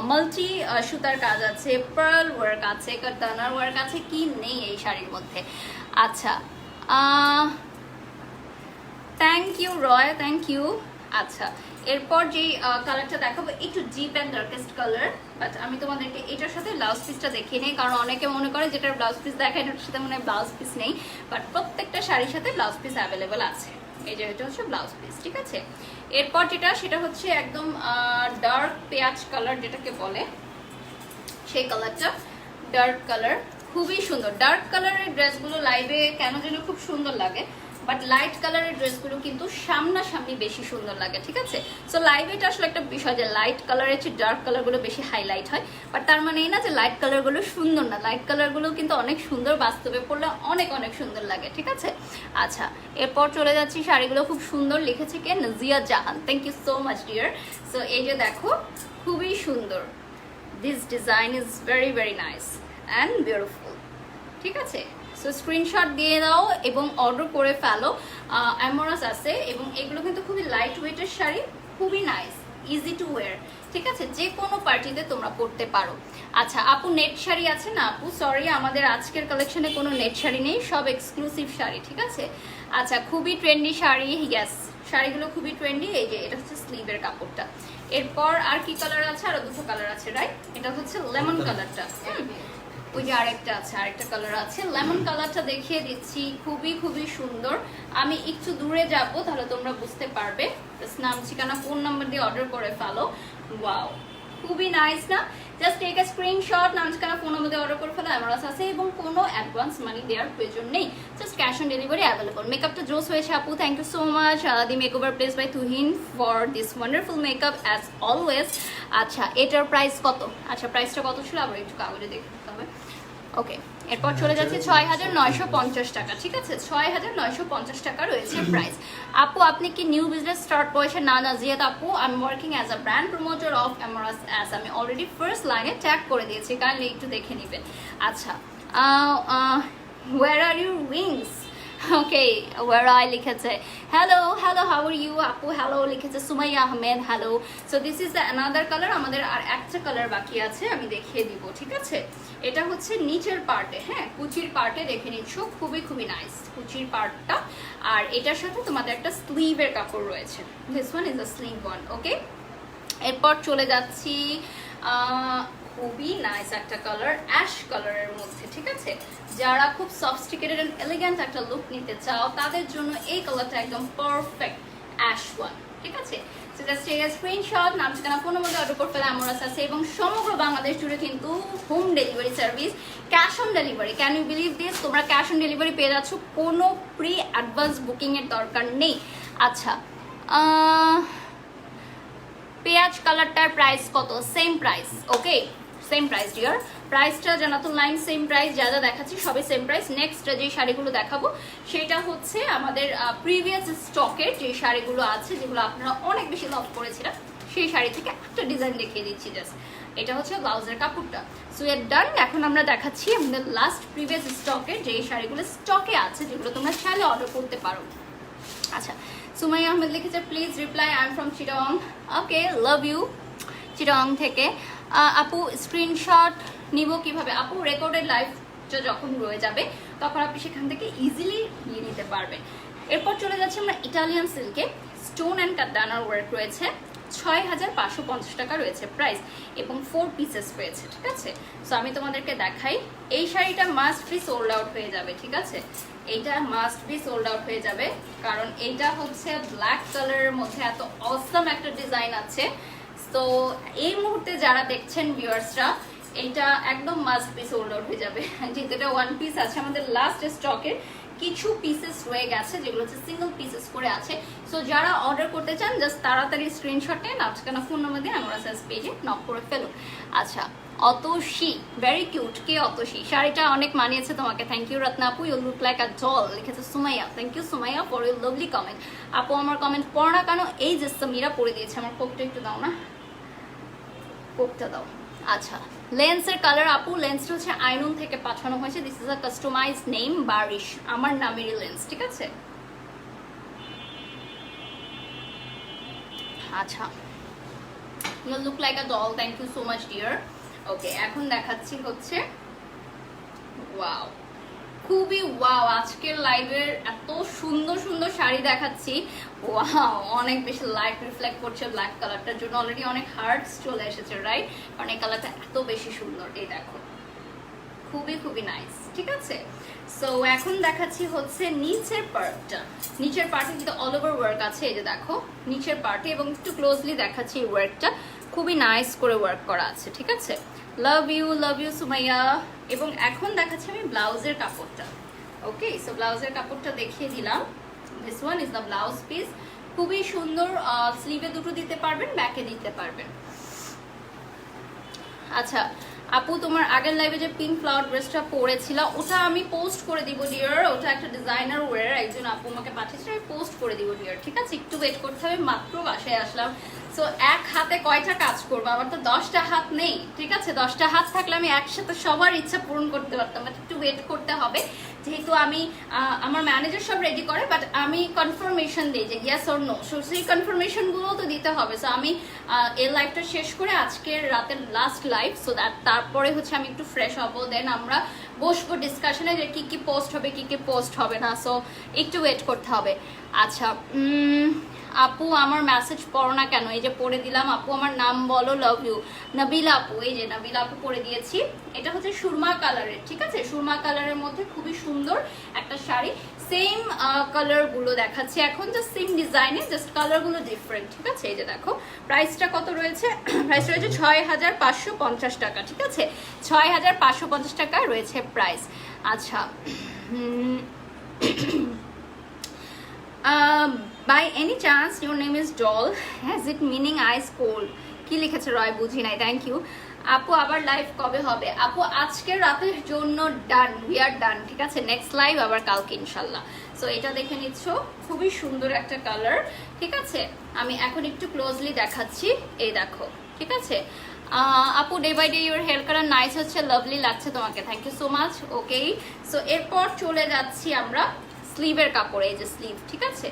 মাল্টি সুতার কাজ আছে, পার্ল ওয়ার্ক আছে, কাতানার ওয়ার্ক আছে, কি নেই এই শাড়ির মধ্যে। আচ্ছা, thank you Roy, thank you. আচ্ছা, এরপর যেই কালারটা দেখাবো একটু deep and darkest colour, but আমি তোমাদেরকে এটার সাথে ব্লাউজ পিসটা দেখিয়ে নিই, কারণ অনেকে মনে করে যেটার ব্লাউজ পিস দেখায় এটার সাথে মনে হয় ব্লাউজ পিস নেই, বাট প্রত্যেকটা শাড়ির সাথে ব্লাউজ পিস অ্যাভেলেবেল আছে। এই যে এটা হচ্ছে ব্লাউজ পিস, ঠিক আছে। এরপর যেটা সেটা হচ্ছে একদম ডার্ক পেঁয়াজ কালার যেটাকে বলে, সেই কালারটা ডার্ক কালার, খুবই সুন্দর। ডার্ক কালারের ড্রেসগুলো লাইভে কেন যেন খুব সুন্দর লাগে, বাট লাইট কালারের ড্রেসগুলো কিন্তু সামনাসামনি বেশি সুন্দর লাগে, ঠিক আছে। সো লাইভে এটা আসলে একটা বিষয় যে লাইট কালারের চেয়ে ডার্ক কালারগুলো বেশি হাইলাইট হয়, বাট তার মানে এই না যে লাইট কালারগুলো সুন্দর না, লাইট কালারগুলো কিন্তু অনেক সুন্দর, বাস্তবে পড়লে অনেক সুন্দর লাগে, ঠিক আছে। আচ্ছা, এরপর চলে যাচ্ছি, শাড়িগুলো খুব সুন্দর লিখেছে কে, Nazia Jahan, thank you so much dear. So এই যে দেখো খুবই সুন্দর, this design is very nice and beautiful, ঠিক আছে। সো স্ক্রিনশট দিয়ে দাও এবং অর্ডার করে ফেলো। অ্যামোরাস আছে এবং এগুলো কিন্তু খুবই লাইট ওয়েটের শাড়ি, খুবই নাইস, ইজি টু ওয়্যার, ঠিক আছে, যে কোনো পার্টিতে তোমরা পরতে পারো। আচ্ছা আপু, নেট শাড়ি আছে না আপু? সরি, আমাদের আজকের কালেকশনে কোনো নেট শাড়ি নেই, সব এক্সক্লুসিভ শাড়ি, ঠিক আছে। আচ্ছা, খুবই ট্রেন্ডি শাড়ি, ইয়েস, শাড়িগুলো খুবই ট্রেন্ডি। এই যে এটা হচ্ছে স্লিভের কাপড়টা। এরপর আর কি কালার আছে? আরো দুটো কালার আছে, রাইট? এটা হচ্ছে লেমন কালারটা, ওই যে আরেকটা আছে, আরেকটা কালার আছে, লেমন কালারটা দেখিয়ে দিচ্ছি, খুবই সুন্দর। আমি একটু দূরে যাব তাহলে তোমরা বুঝতে পারবে। নাম ঠিকানা ফোন নাম্বার দিয়ে অর্ডার করে ফেলো। ওয়াও, খুবই নাইস না? জাস্ট টেক আ স্ক্রিনশট, নাম ঠিকানা ফোন নাম্বার দিয়ে অর্ডার করে ফেলো। অ্যামারাস আছে এবং কোনো অ্যাডভান্স মানি দেওয়ার প্রয়োজন নেই, just cash on delivery available. মেকআপটা জোস হয়েছে আপু, thank you so much. The makeover place by Tuhin for this wonderful makeup as always. আচ্ছা, এটার প্রাইস কত? আচ্ছা, প্রাইসটা কত ছিল আবার একটু কাগজে দেখতে হবে। ওকে, এরপর চলে যাচ্ছে 6950 টাকা, ঠিক আছে। 6950 টাকা রয়েছে প্রাইস। আপু, আপনি কি নিউ বিজনেস স্টার্ট করেছেন? না জিয়াদ আপু, I am working as a brand promoter of Amorous as. আমি অলরেডি ফার্স্ট লাইনে ট্যাগ করে দিয়েছি, কাইন্ডলি একটু দেখে নেবেন। আচ্ছা, where are your wings? Okay, where I লিখেছে হ্যালো, হাউ আর ইউ আপু? হ্যালো লিখেছে Sumaiya Ahmed, hello. So this is the another colour, আমাদের আর একটা কালার বাকি আছে, আমি দেখিয়ে দিব, ঠিক আছে। এটা হচ্ছে নিচের পার্টে, হ্যাঁ, কুচির পার্টে দেখে নিচ্ছ, খুবই নাইস কুচির পার্টটা। আর এটার সাথে তোমাদের একটা স্লিভের কাপড় রয়েছে, this one is the sleeve one. Okay, এরপর চলে যাচ্ছি খুবই নাইস একটা কালার, অ্যাশ কালারের মধ্যে, ঠিক আছে। যারা খুব সফিস্টিকেটেড এন্ড এলিগেন্ট একটা লুক নিতে চাও তাদের জন্য এই কালারটা একদম পারফেক্ট, অ্যাশ ওয়ান, ঠিক আছে। So just take a screenshot, নাম ঠিকানা ফোন নম্বর অর্ডার করতে হলে অ্যামারাস আছে এবং সমগ্র বাংলাদেশ জুড়ে কিন্তু home delivery service, cash on delivery. Can you believe this? তোমরা ক্যাশ অন ডেলিভারি পেয়ে যাচ্ছ, কোনো প্রি অ্যাডভান্স বুকিং এর দরকার নেই। আচ্ছা, পেঁয়াজ কালারটার প্রাইস কত? Same price, okay same price dear. প্রাইসটা জানাতুল লাইন সেম প্রাইস, যা যা দেখাচ্ছি সবই সেম প্রাইস। নেক্সট যে শাড়িগুলো দেখাবো সেটা হচ্ছে আমাদের প্রিভিয়াস স্টকের যে শাড়িগুলো আছে, যেগুলো আপনারা অনেক বেশি লাভ করেছিলেন, সেই শাড়ি থেকে একটা ডিজাইন দেখিয়ে দিচ্ছি জাস্ট। এটা হচ্ছে ব্লাউজের কাপড়টা। সো এর ডান। এখন আমরা দেখাচ্ছি আমাদের লাস্ট প্রিভিয়াস স্টকের যে শাড়িগুলো স্টকে আছে, যেগুলো তোমরা চাইলে অর্ডার করতে পারো। আচ্ছা, সুমাইয়া আহমেদ লিখেছে please reply, I am from Chittagong. Okay, love you Chittagong থেকে। আপু স্ক্রিনশট নিব কিভাবে? আপু রেকর্ডেড লাইভটা যখন রয়ে যাবে তখন আপনি সেখান থেকে ইজিলি নিয়ে নিতে পারবেন। এরপর চলে যাচ্ছে আমরা ইটালিয়ান সিল্কে, স্টোন অ্যান্ড কাটানার ওয়ার্ক রয়েছে, 6550 টাকা রয়েছে প্রাইস, এবং 4 পিসেস রয়েছে, ঠিক আছে। সো আমি তোমাদেরকে দেখাই, এই শাড়িটা মাস্ট বি সোল্ড আউট হয়ে যাবে, ঠিক আছে। এইটা মাস্ট বি সোল্ড আউট হয়ে যাবে, কারণ এইটা হচ্ছে ব্ল্যাক কালারের মধ্যে এত অসম একটা ডিজাইন আছে। তো এই মুহূর্তে যারা দেখছেন ভিউয়ার্সরা, এইটা একদম মাস্ট বি সোল্ড আউট হয়ে যাবে, যেহেতু এটা ওয়ান পিস আছে। আমাদের লাস্ট স্টকের কিছু পিসেস রয়ে গেছে, যেগুলো হচ্ছে সিঙ্গেল পিসেস করে আছে। সো যারা অর্ডার করতে চান জাস্ট তাড়াতাড়ি স্ক্রিনশট নেন, আজকাল ফোন নাম্বার দিয়ে আমরা সার্চ পেজে নক করে ফেলুন। আচ্ছা, অতসী, ভেরি কিউট। কে অতসী? শাড়িটা অনেক মানিয়েছে তোমাকে, থ্যাংক ইউ রত্না আপু, you look like a doll, লিখেছে Sumaiya. Thank you Sumaiya for your lovely comment. আপু আমার কমেন্ট পড়ো না কেন? এই যে সামিরা পড়ে দিয়েছে, আমার কোকটা একটু দাও না, কোকটা দাও। আচ্ছা, লেন্সের কালার আপু, লেন্সটা হচ্ছে আইনুন থেকে পাঠানো হয়েছে। This is a customize name, Barish, আমার নামেরই লেন্স, ঠিক আছে। আচ্ছা, you look like a doll, thank you so much dear. Okay, এখন দেখাচ্ছি হচ্ছে ওয়াও, খুবই ওয়াও, আজকের লাইভের এত সুন্দর সুন্দর শাড়ি দেখাচ্ছি। ওয়াও, অনেক বেশি লাইট রিফ্লেক্ট করছে ব্ল্যাক কালারটার জন্য, অলরেডি অনেক হার্টস চলে এসেছে, রাইট? কারণ এই কালারটা এত বেশি সুন্দর, এই দেখো, খুবই খুবই নাইস, ঠিক আছে। সো এখন দেখাচ্ছি হচ্ছে নিচের পার্টটা। নিচের পার্টে যেটা অল ওভার ওয়ার্ক আছে, এই যে দেখো নিচের পার্টে, এবং একটু ক্লোজলি দেখাচ্ছি এই ওয়ার্কটা, খুবই নাইস করে ওয়ার্ক করা আছে, ঠিক আছে। Love you Sumaiya. এবং এখন দেখাচ্ছি আমি ব্লাউজের কাপড়টা। ওকে, সো ব্লাউজের কাপড়টা দেখিয়ে দিলাম। This one is the blouse piece, খুবই সুন্দর। স্লিভে দুটো দিতে পারবেন, ব্যাকে দিতে পারবেন। আচ্ছা আপু, তোমার আগের লাইভে যে পিঙ্ক ফ্লাওয়ার ড্রেসটা পরেছিল ওটা আমি পোস্ট করে দিব ডিয়ার। ওটা একটা ডিজাইনার ওয়্যার, একজন আপু আমাকে পাঠিয়েছে, আমি পোস্ট করে দিব ডিয়ার, ঠিক আছে। একটু ওয়েট করতে হবে, মাত্র বাসায় আসলাম। সো এক হাতে কয়টা কাজ করবো? আমার তো 10টা হাত নেই, ঠিক আছে। 10টা হাত থাকলে আমি একসাথে সবার ইচ্ছা পূরণ করতে পারতাম, বাট একটু ওয়েট করতে হবে, যেহেতু আমি আমার ম্যানেজার সব রেডি করে, বাট আমি কনফার্মেশন দিই যে ইয়েস অর নো। সো সেই কনফার্মেশনগুলোও তো দিতে হবে। সো আমি এই লাইভটা শেষ করে আজকের রাতের লাস্ট লাইভ, সো তারপরে হচ্ছে আমি একটু ফ্রেশ হবো, দেন আমরা বসবো ডিসকাশনে যে কি কি পোস্ট হবে, কি কি পোস্ট হবে না। সো একটু ওয়েট করতে হবে। আচ্ছা আপু, আমার মেসেজ পড়ো না কেন? এই যে পড়ে দিলাম। আপু আমার নাম বলো, লাভ ইউ। নবিলা আপু, এই যে নবিলা আপু পরে দিয়েছি। এটা হচ্ছে সুরমা কালারের, ঠিক আছে। সুরমা কালারের মধ্যে খুবই সুন্দর একটা শাড়ি, সেম কালারগুলো দেখাচ্ছি এখন, জাস্ট সেম ডিজাইনে, জাস্ট কালারগুলো ডিফারেন্ট, ঠিক আছে। এই যে দেখো প্রাইসটা কত রয়েছে, প্রাইস রয়েছে 6550 টাকা, ঠিক আছে। 6550 টাকা রয়েছে প্রাইস। আচ্ছা, by any chance your name is doll, has it meaning ice cold? কি লিখেছে রয়, বুঝি নাই, থ্যাংক ইউ। আপু আবার লাইভ কবে হবে? আপু আজকের রাতের জন্য ডান, উই আর ডান, ঠিক আছে। নেক্সট লাইভ আবার কালকে ইনশাল্লাহ। সো এটা দেখে নিচ্ছ, খুবই সুন্দর একটা কালার, ঠিক আছে। আমি এখন একটু ক্লোজলি দেখাচ্ছি, এই দেখো, ঠিক আছে। আপু day by day your hair colour nice হচ্ছে, লাভলি লাগছে তোমাকে, thank you so much. Okay, so এরপর চলে যাচ্ছি আমরা স্লিভের কাপড়ে, এই যে স্লিভ, ঠিক আছে।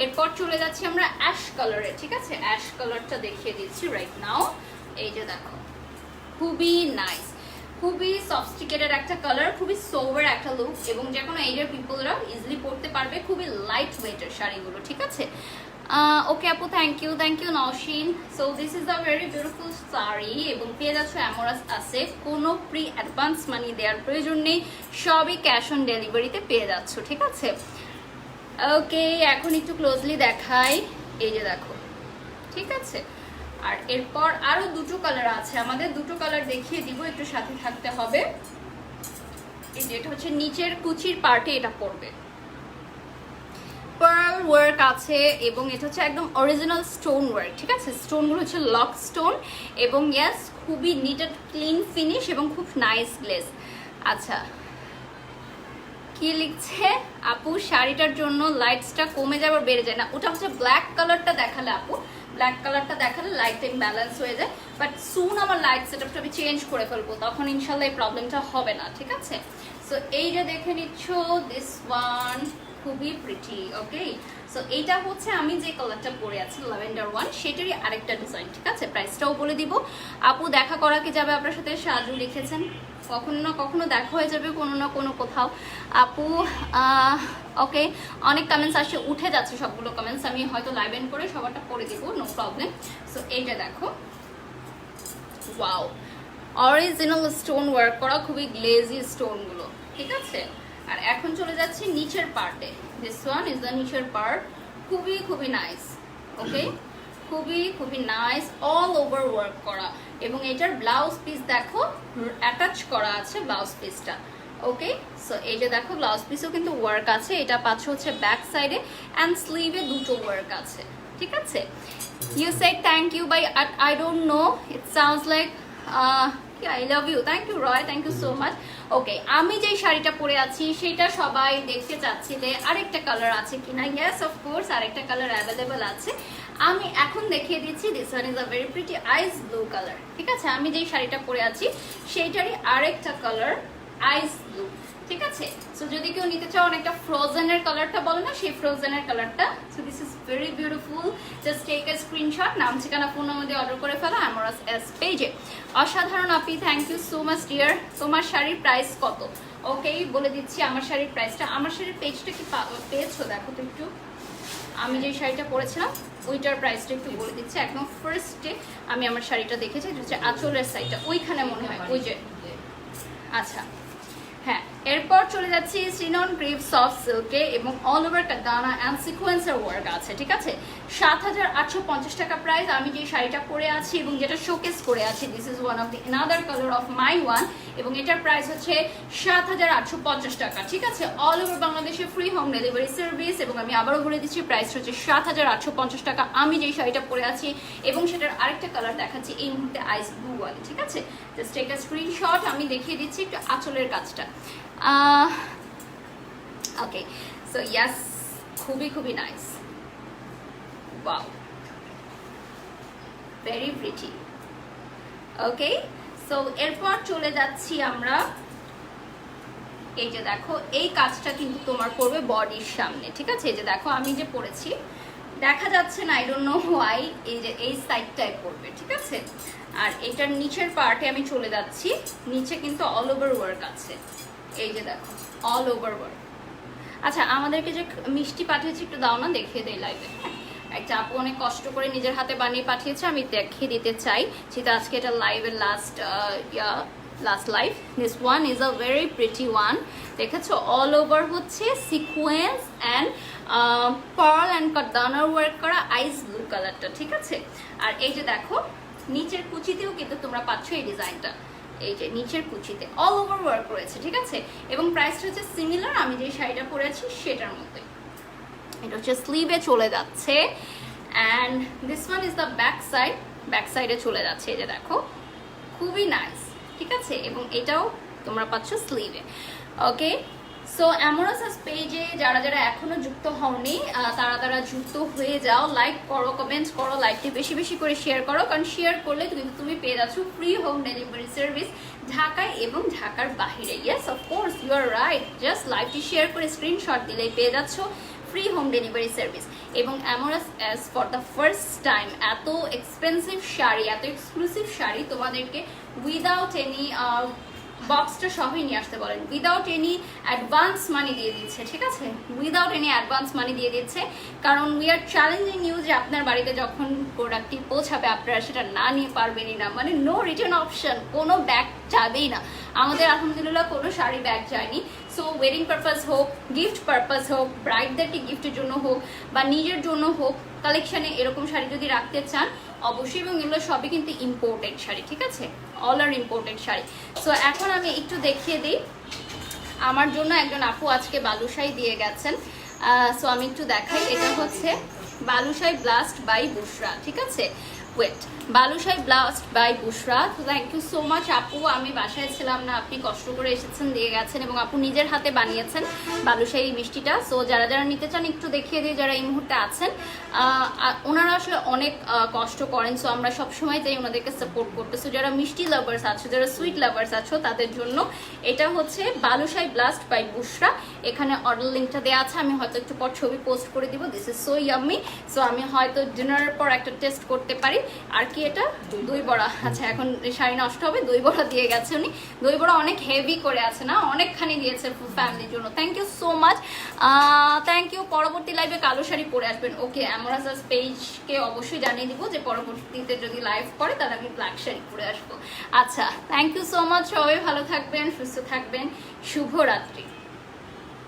এরপর চলে যাচ্ছি আমরা অ্যাশ কালারে, ঠিক আছে। অ্যাশ কালারটা দেখিয়ে দিচ্ছি রাইট নাও, এই যে দেখো, খুবই নাইস, খুবই সফিস্টিকেটেড একটা কালার, খুবই সোভার একটা লুক, এবং যে কোনো এজের পিপলরা ইজিলি পরতে পারবে, খুবই লাইট ওয়েটের শাড়িগুলো, ঠিক আছে। ওকে আপু, thank you Nowshin. So this is a very beautiful sari, এবং পেয়ে যাচ্ছ অ্যামোরাস আছে, কোনো প্রি অ্যাডভান্স মানি দেওয়ার প্রয়োজন নেই, সবই ক্যাশ অন ডেলিভারিতে পেয়ে যাচ্ছ, ঠিক আছে। ওকে, এখন একটু ক্লোজলি দেখাই, এই যে দেখো, ঠিক আছে। আর এরপর আরো দুটো কালার আছে আমাদের, দুটো কালার দেখিয়ে দিব, একটু সাথে থাকতে হবে। এই যে এটা হচ্ছে নিচের কুচির পার্টে এটা পড়বে, পার্ল ওয়ার্ক আছে এবং এটা হচ্ছে একদম অরিজিনাল স্টোন ওয়ার্ক, ঠিক আছে? স্টোনগুলো হচ্ছে লক স্টোন এবং ইয়াস খুবই নিট অ্যান্ড ক্লিন ফিনিশ এবং খুব নাইস গ্লেজ। আচ্ছা, কি লিখছে আপু? শাড়িটার জন্য লাইটসটা কমে যায় আবার বেড়ে যায় না, ওটা হচ্ছে ব্ল্যাক কালারটা দেখালে আপু, ব্ল্যাক কালারটা দেখালে লাইট ব্যালেন্স হয়ে যায়, বাট সুন আমার লাইট সেটআপটা আমি চেঞ্জ করে ফেলবো, তখন ইনশাল্লাহ এই প্রবলেমটা হবে না, ঠিক আছে? সো এই যে দেখে নিচ্ছ, দিস ওয়ান খুবই প্রিটি। ওকে, সো এইটা হচ্ছে আমি যে কালারটা পরে আছি ল্যাভেন্ডার ওয়ান, সেটারই আরেকটা ডিজাইন, ঠিক আছে? প্রাইসটাও বলে দিব। আপু দেখা করা কি যাবে আপনার সাথে? সাজু লিখেছেন কখনো না কখনো দেখা হয়ে যাবে কোনো না কোনো কোথাও। আপু ওকে, অনেক কমেন্টস আসছে, উঠে যাচ্ছে সবগুলো কমেন্টস, আমি হয়তো লাইভ এন্ড করে সবারটা পড়ে দিব, নো প্রবলেম। সো এইটা দেখো, ওয়াও, অরিজিনাল স্টোন ওয়ার্ক করা, খুবই গ্লেজি স্টোনগুলো, ঠিক আছে? আর এখন চলে যাচ্ছি নিচের পার্টে। দিস ওয়ান ইজ দ্য নিচের পার্ট, খুবই খুবই নাইস। ওকে, খুবই খুবই নাইস, অল ওভার ওয়ার্ক করা এবং এটার ব্লাউজ পিস দেখো অ্যাটাচ করা আছে ব্লাউজ পিসটা। ওকে, সো এই যে দেখো ব্লাউজ পিসও কিন্তু ওয়ার্ক আছে, এটা পাচ্ছ হচ্ছে ব্যাক সাইডে অ্যান্ড স্লিভে দুটো ওয়ার্ক আছে, ঠিক আছে? You said thank you bye I don't know, it sounds like I love you, thank you Roy, thank you so much. Okay, আমি যেই শাড়িটা পরে আছি সেটা সবাই দেখতে চাচ্ছিলে আরেকটা কালার আছে কিনা। ইয়েস অফকোর্স আরেকটা কালার অ্যাভেলেবেল আছে, আমি এখন দেখিয়ে দিচ্ছি। This one is a very pretty ice blue colour, ঠিক আছে? আমি যেই শাড়িটা পরে আছি সেইটারই আরেকটা কালার আইস ব্লু, ঠিক আছে? সো যদি কেউ নিতে চাও, অনেকটা ফ্রোজেনের কালারটা বলে না, সেই ফ্রোজেনের কালারটা। So this is very beautiful, just take a screenshot, নাম ঠিকানা ফোন মধ্যে অর্ডার করে ফেলো আমরাস এস পেজে। অসাধারণ আপি, thank you so much dear. তোমার শাড়ির প্রাইস কত? ওকে, বলে দিচ্ছি আমার শাড়ির প্রাইসটা। আমার শাড়ির পেজটা কি পেয়েছো দেখো তো একটু, আমি যে শাড়িটা পরেছিলাম ওইটার প্রাইসটা একটু বলে দিচ্ছি। একদম ফার্স্টে আমি আমার শাড়িটা দেখেছি, এটা হচ্ছে আঁচলের সাইডটা, ওইখানে মনে হয় ওই যে, আচ্ছা হ্যাঁ। এরপর চলে যাচ্ছি সিনন ক্রিপ সফট সিল্কে এবং অল ওভার কাদানা অ্যান্ড সিকোয়েন্সের ওয়ার্ক আছে, ঠিক আছে? ৭,৮৫০ টাকা প্রাইস। আমি যে শাড়িটা পরে আছি এবং যেটা শোকেস করে আছি, this is one of the another colour of my one, এবং এটার প্রাইস হচ্ছে ৭,৮৫০ টাকা, ঠিক আছে? অল ওভার বাংলাদেশে ফ্রি হোম ডেলিভারি সার্ভিস, এবং আমি আবারও বলে দিচ্ছি প্রাইস হচ্ছে ৭,৮৫০ টাকা আমি যেই শাড়িটা পরে আছি, এবং সেটার আরেকটা কালার দেখাচ্ছি এই মুহূর্তে আইস ব্লু ওয়ান, ঠিক আছে? জাস্ট একটা স্ক্রিনশট, আমি দেখিয়ে দিচ্ছি একটু আঁচলের কাজটা। ওকে, সো ইয়াস, খুবই খুবই নাইস, ওয়াও, ভেরি প্রিটি। ওকে, সো এরপর চলে যাচ্ছি আমরা, এই যে দেখো এই কাজটা কিন্তু তোমার পড়বে বডির সামনে, ঠিক আছে? এই যে দেখো আমি যে পরেছি, দেখা যাচ্ছে না, আই ডোন্ট নো হোয়াই, এই যে এই সাইডটায় পড়বে, ঠিক আছে? আর এটার নিচের পার্টে আমি চলে যাচ্ছি, নিচে কিন্তু অল ওভার ওয়ার্ক আছে, এই যে দেখো অল ওভার ওয়ার্ক। আচ্ছা, আমাদেরকে যে মিষ্টি পাঠিয়েছি একটু দাও না, দেখিয়ে দেই লাইভে। হ্যাঁ, একটা আপু অনেক কষ্ট করে নিজের হাতে বানিয়ে পাঠিয়েছে, আমি দেখিয়ে দিতে চাই, যেটা আজকে এটা লাইভের last live. This one is a very pretty one, দেখেছো? অল ওভার হচ্ছে সিকোয়েন্স অ্যান্ড পার্ল অ্যান্ড কাদানার ওয়ার্ক করা আইস ব্লু কালারটা, ঠিক আছে? আর এই যে দেখো নিচের কুচিতেও কিন্তু তোমরা পাচ্ছ এই ডিজাইনটা, এই যে নিচের কুচিতে অল ওভার ওয়ার্ক রয়েছে, ঠিক আছে? এবং প্রাইসটা হচ্ছে সিমিলার আমি যে শাড়িটা পরেছি সেটার মতোই। এটা হচ্ছে স্লিভে চলে যাচ্ছে, and this one is the back side, back সাইডে চলে যাচ্ছে, এই যে দেখো খুবই নাইস, ঠিক আছে? এবং এটাও তোমরা পাচ্ছ স্লিভে। ওকে, সো অ্যামোরাস পেজে যারা যারা এখনো যুক্ত হওনি, তারা যুক্ত হয়ে যাও, লাইক করো, কমেন্ট করো, লাইকটি বেশি বেশি করে শেয়ার করো, কারণ শেয়ার করলে কিন্তু তুমি পেয়ে যাচ্ছ ফ্রি হোম ডেলিভারি সার্ভিস ঢাকায় এবং ঢাকার বাহিরে। Yes of course, you are right, just লাইকটি শেয়ার করে স্ক্রিনশট দিলেই পেয়ে যাচ্ছ ফ্রি হোম ডেলিভারি সার্ভিস। এবং Amorous as for the first time এত এক্সপেন্সিভ শাড়ি, এত এক্সক্লুসিভ শাড়ি তোমাদেরকে উইদাউট এনি বক্সটা সবই নিয়ে আসতে বলেন, উইদাউট এনি অ্যাডভান্স মানি দিয়ে দিচ্ছে, ঠিক আছে? উইদাউট এনি অ্যাডভান্স মানি দিয়ে দিচ্ছে, কারণ উই আর চ্যালেঞ্জিং নিউ যে আপনার বাড়িতে যখন প্রোডাক্টটি পৌঁছাবে আপনারা সেটা না নিয়ে পারবেনই না, মানে নো রিটার্ন অপশন, কোনো ব্যাগ যাবেই না। আমাদের আলহামদুলিল্লাহ কোনো শাড়ি ব্যাগ যায়নি। সো ওয়েডিং পারপাস হোক, গিফট পারপাস হোক, ব্রাইডদেরকে গিফটের জন্য হোক বা নিজের জন্য হোক, কালেকশানে এরকম শাড়ি যদি রাখতে চান অবশ্যই, এবং এগুলো সবই কিন্তু ইম্পোর্টেড শাড়ি, ঠিক আছে? অল আর ইম্পোর্টেড শাড়ি। সো এখন আমি একটু দেখিয়ে দিই, আমার জন্য একজন আপু আজকে বালুশাই দিয়ে গেছেন, সো আমি একটু দেখাই, এটা হচ্ছে বালুশাই ব্লাস্ট বাই বুশরা, ঠিক আছে? ওয়েট, বালুশাই ব্লাস্ট বাই বুশরা। তো থ্যাংক ইউ সো মাচ আপু, আমি বাসায় ছিলাম না, আপনি কষ্ট করে এসেছেন, দিয়ে গেছেন, এবং আপু নিজের হাতে বানিয়েছেন বালুশাই মিষ্টিটা। সো যারা যারা নিতে চান একটু দেখিয়ে দিই, যারা এই মুহূর্তে আছেন, ওনারা আসলে অনেক কষ্ট করেন। সো আমরা সবসময় চাই ওনাদেরকে সাপোর্ট করতে। সো যারা মিষ্টি লাভার্স আছো, যারা সুইট লাভার্স আছো, তাদের জন্য এটা হচ্ছে বালুশাই ব্লাস্ট বাই বুশরা। এখানে অর্ডার লিঙ্কটা দেওয়া আছে, আমি হয়তো একটু পর ছবি পোস্ট করে দিব। This is so yummy. So আমি হয়তো ডিনারের পর একটা টেস্ট করতে পারি। আর কি এটা দই বড়া, আচ্ছা এখন শাড়ি নষ্ট হবে, দই বড়া দিয়ে গেছে উনি। দই বড়া অনেক হেভি করে আছে না, অনেকখানি দিয়েছে ফ্যামিলির জন্য। Thank you so much, thank you. পরবর্তী লাইভে কালো শাড়ি পরে আসবেন। ওকে, অ্যামোরাজাস পেজকে অবশ্যই জানিয়ে দিব যে পরবর্তীতে যদি লাইভ করে তাহলে আমি ব্ল্যাক শাড়ি পরে আসবো। আচ্ছা, থ্যাংক ইউ সো মাচ, সবাই ভালো থাকবেন, সুস্থ থাকবেন, শুভরাত্রি।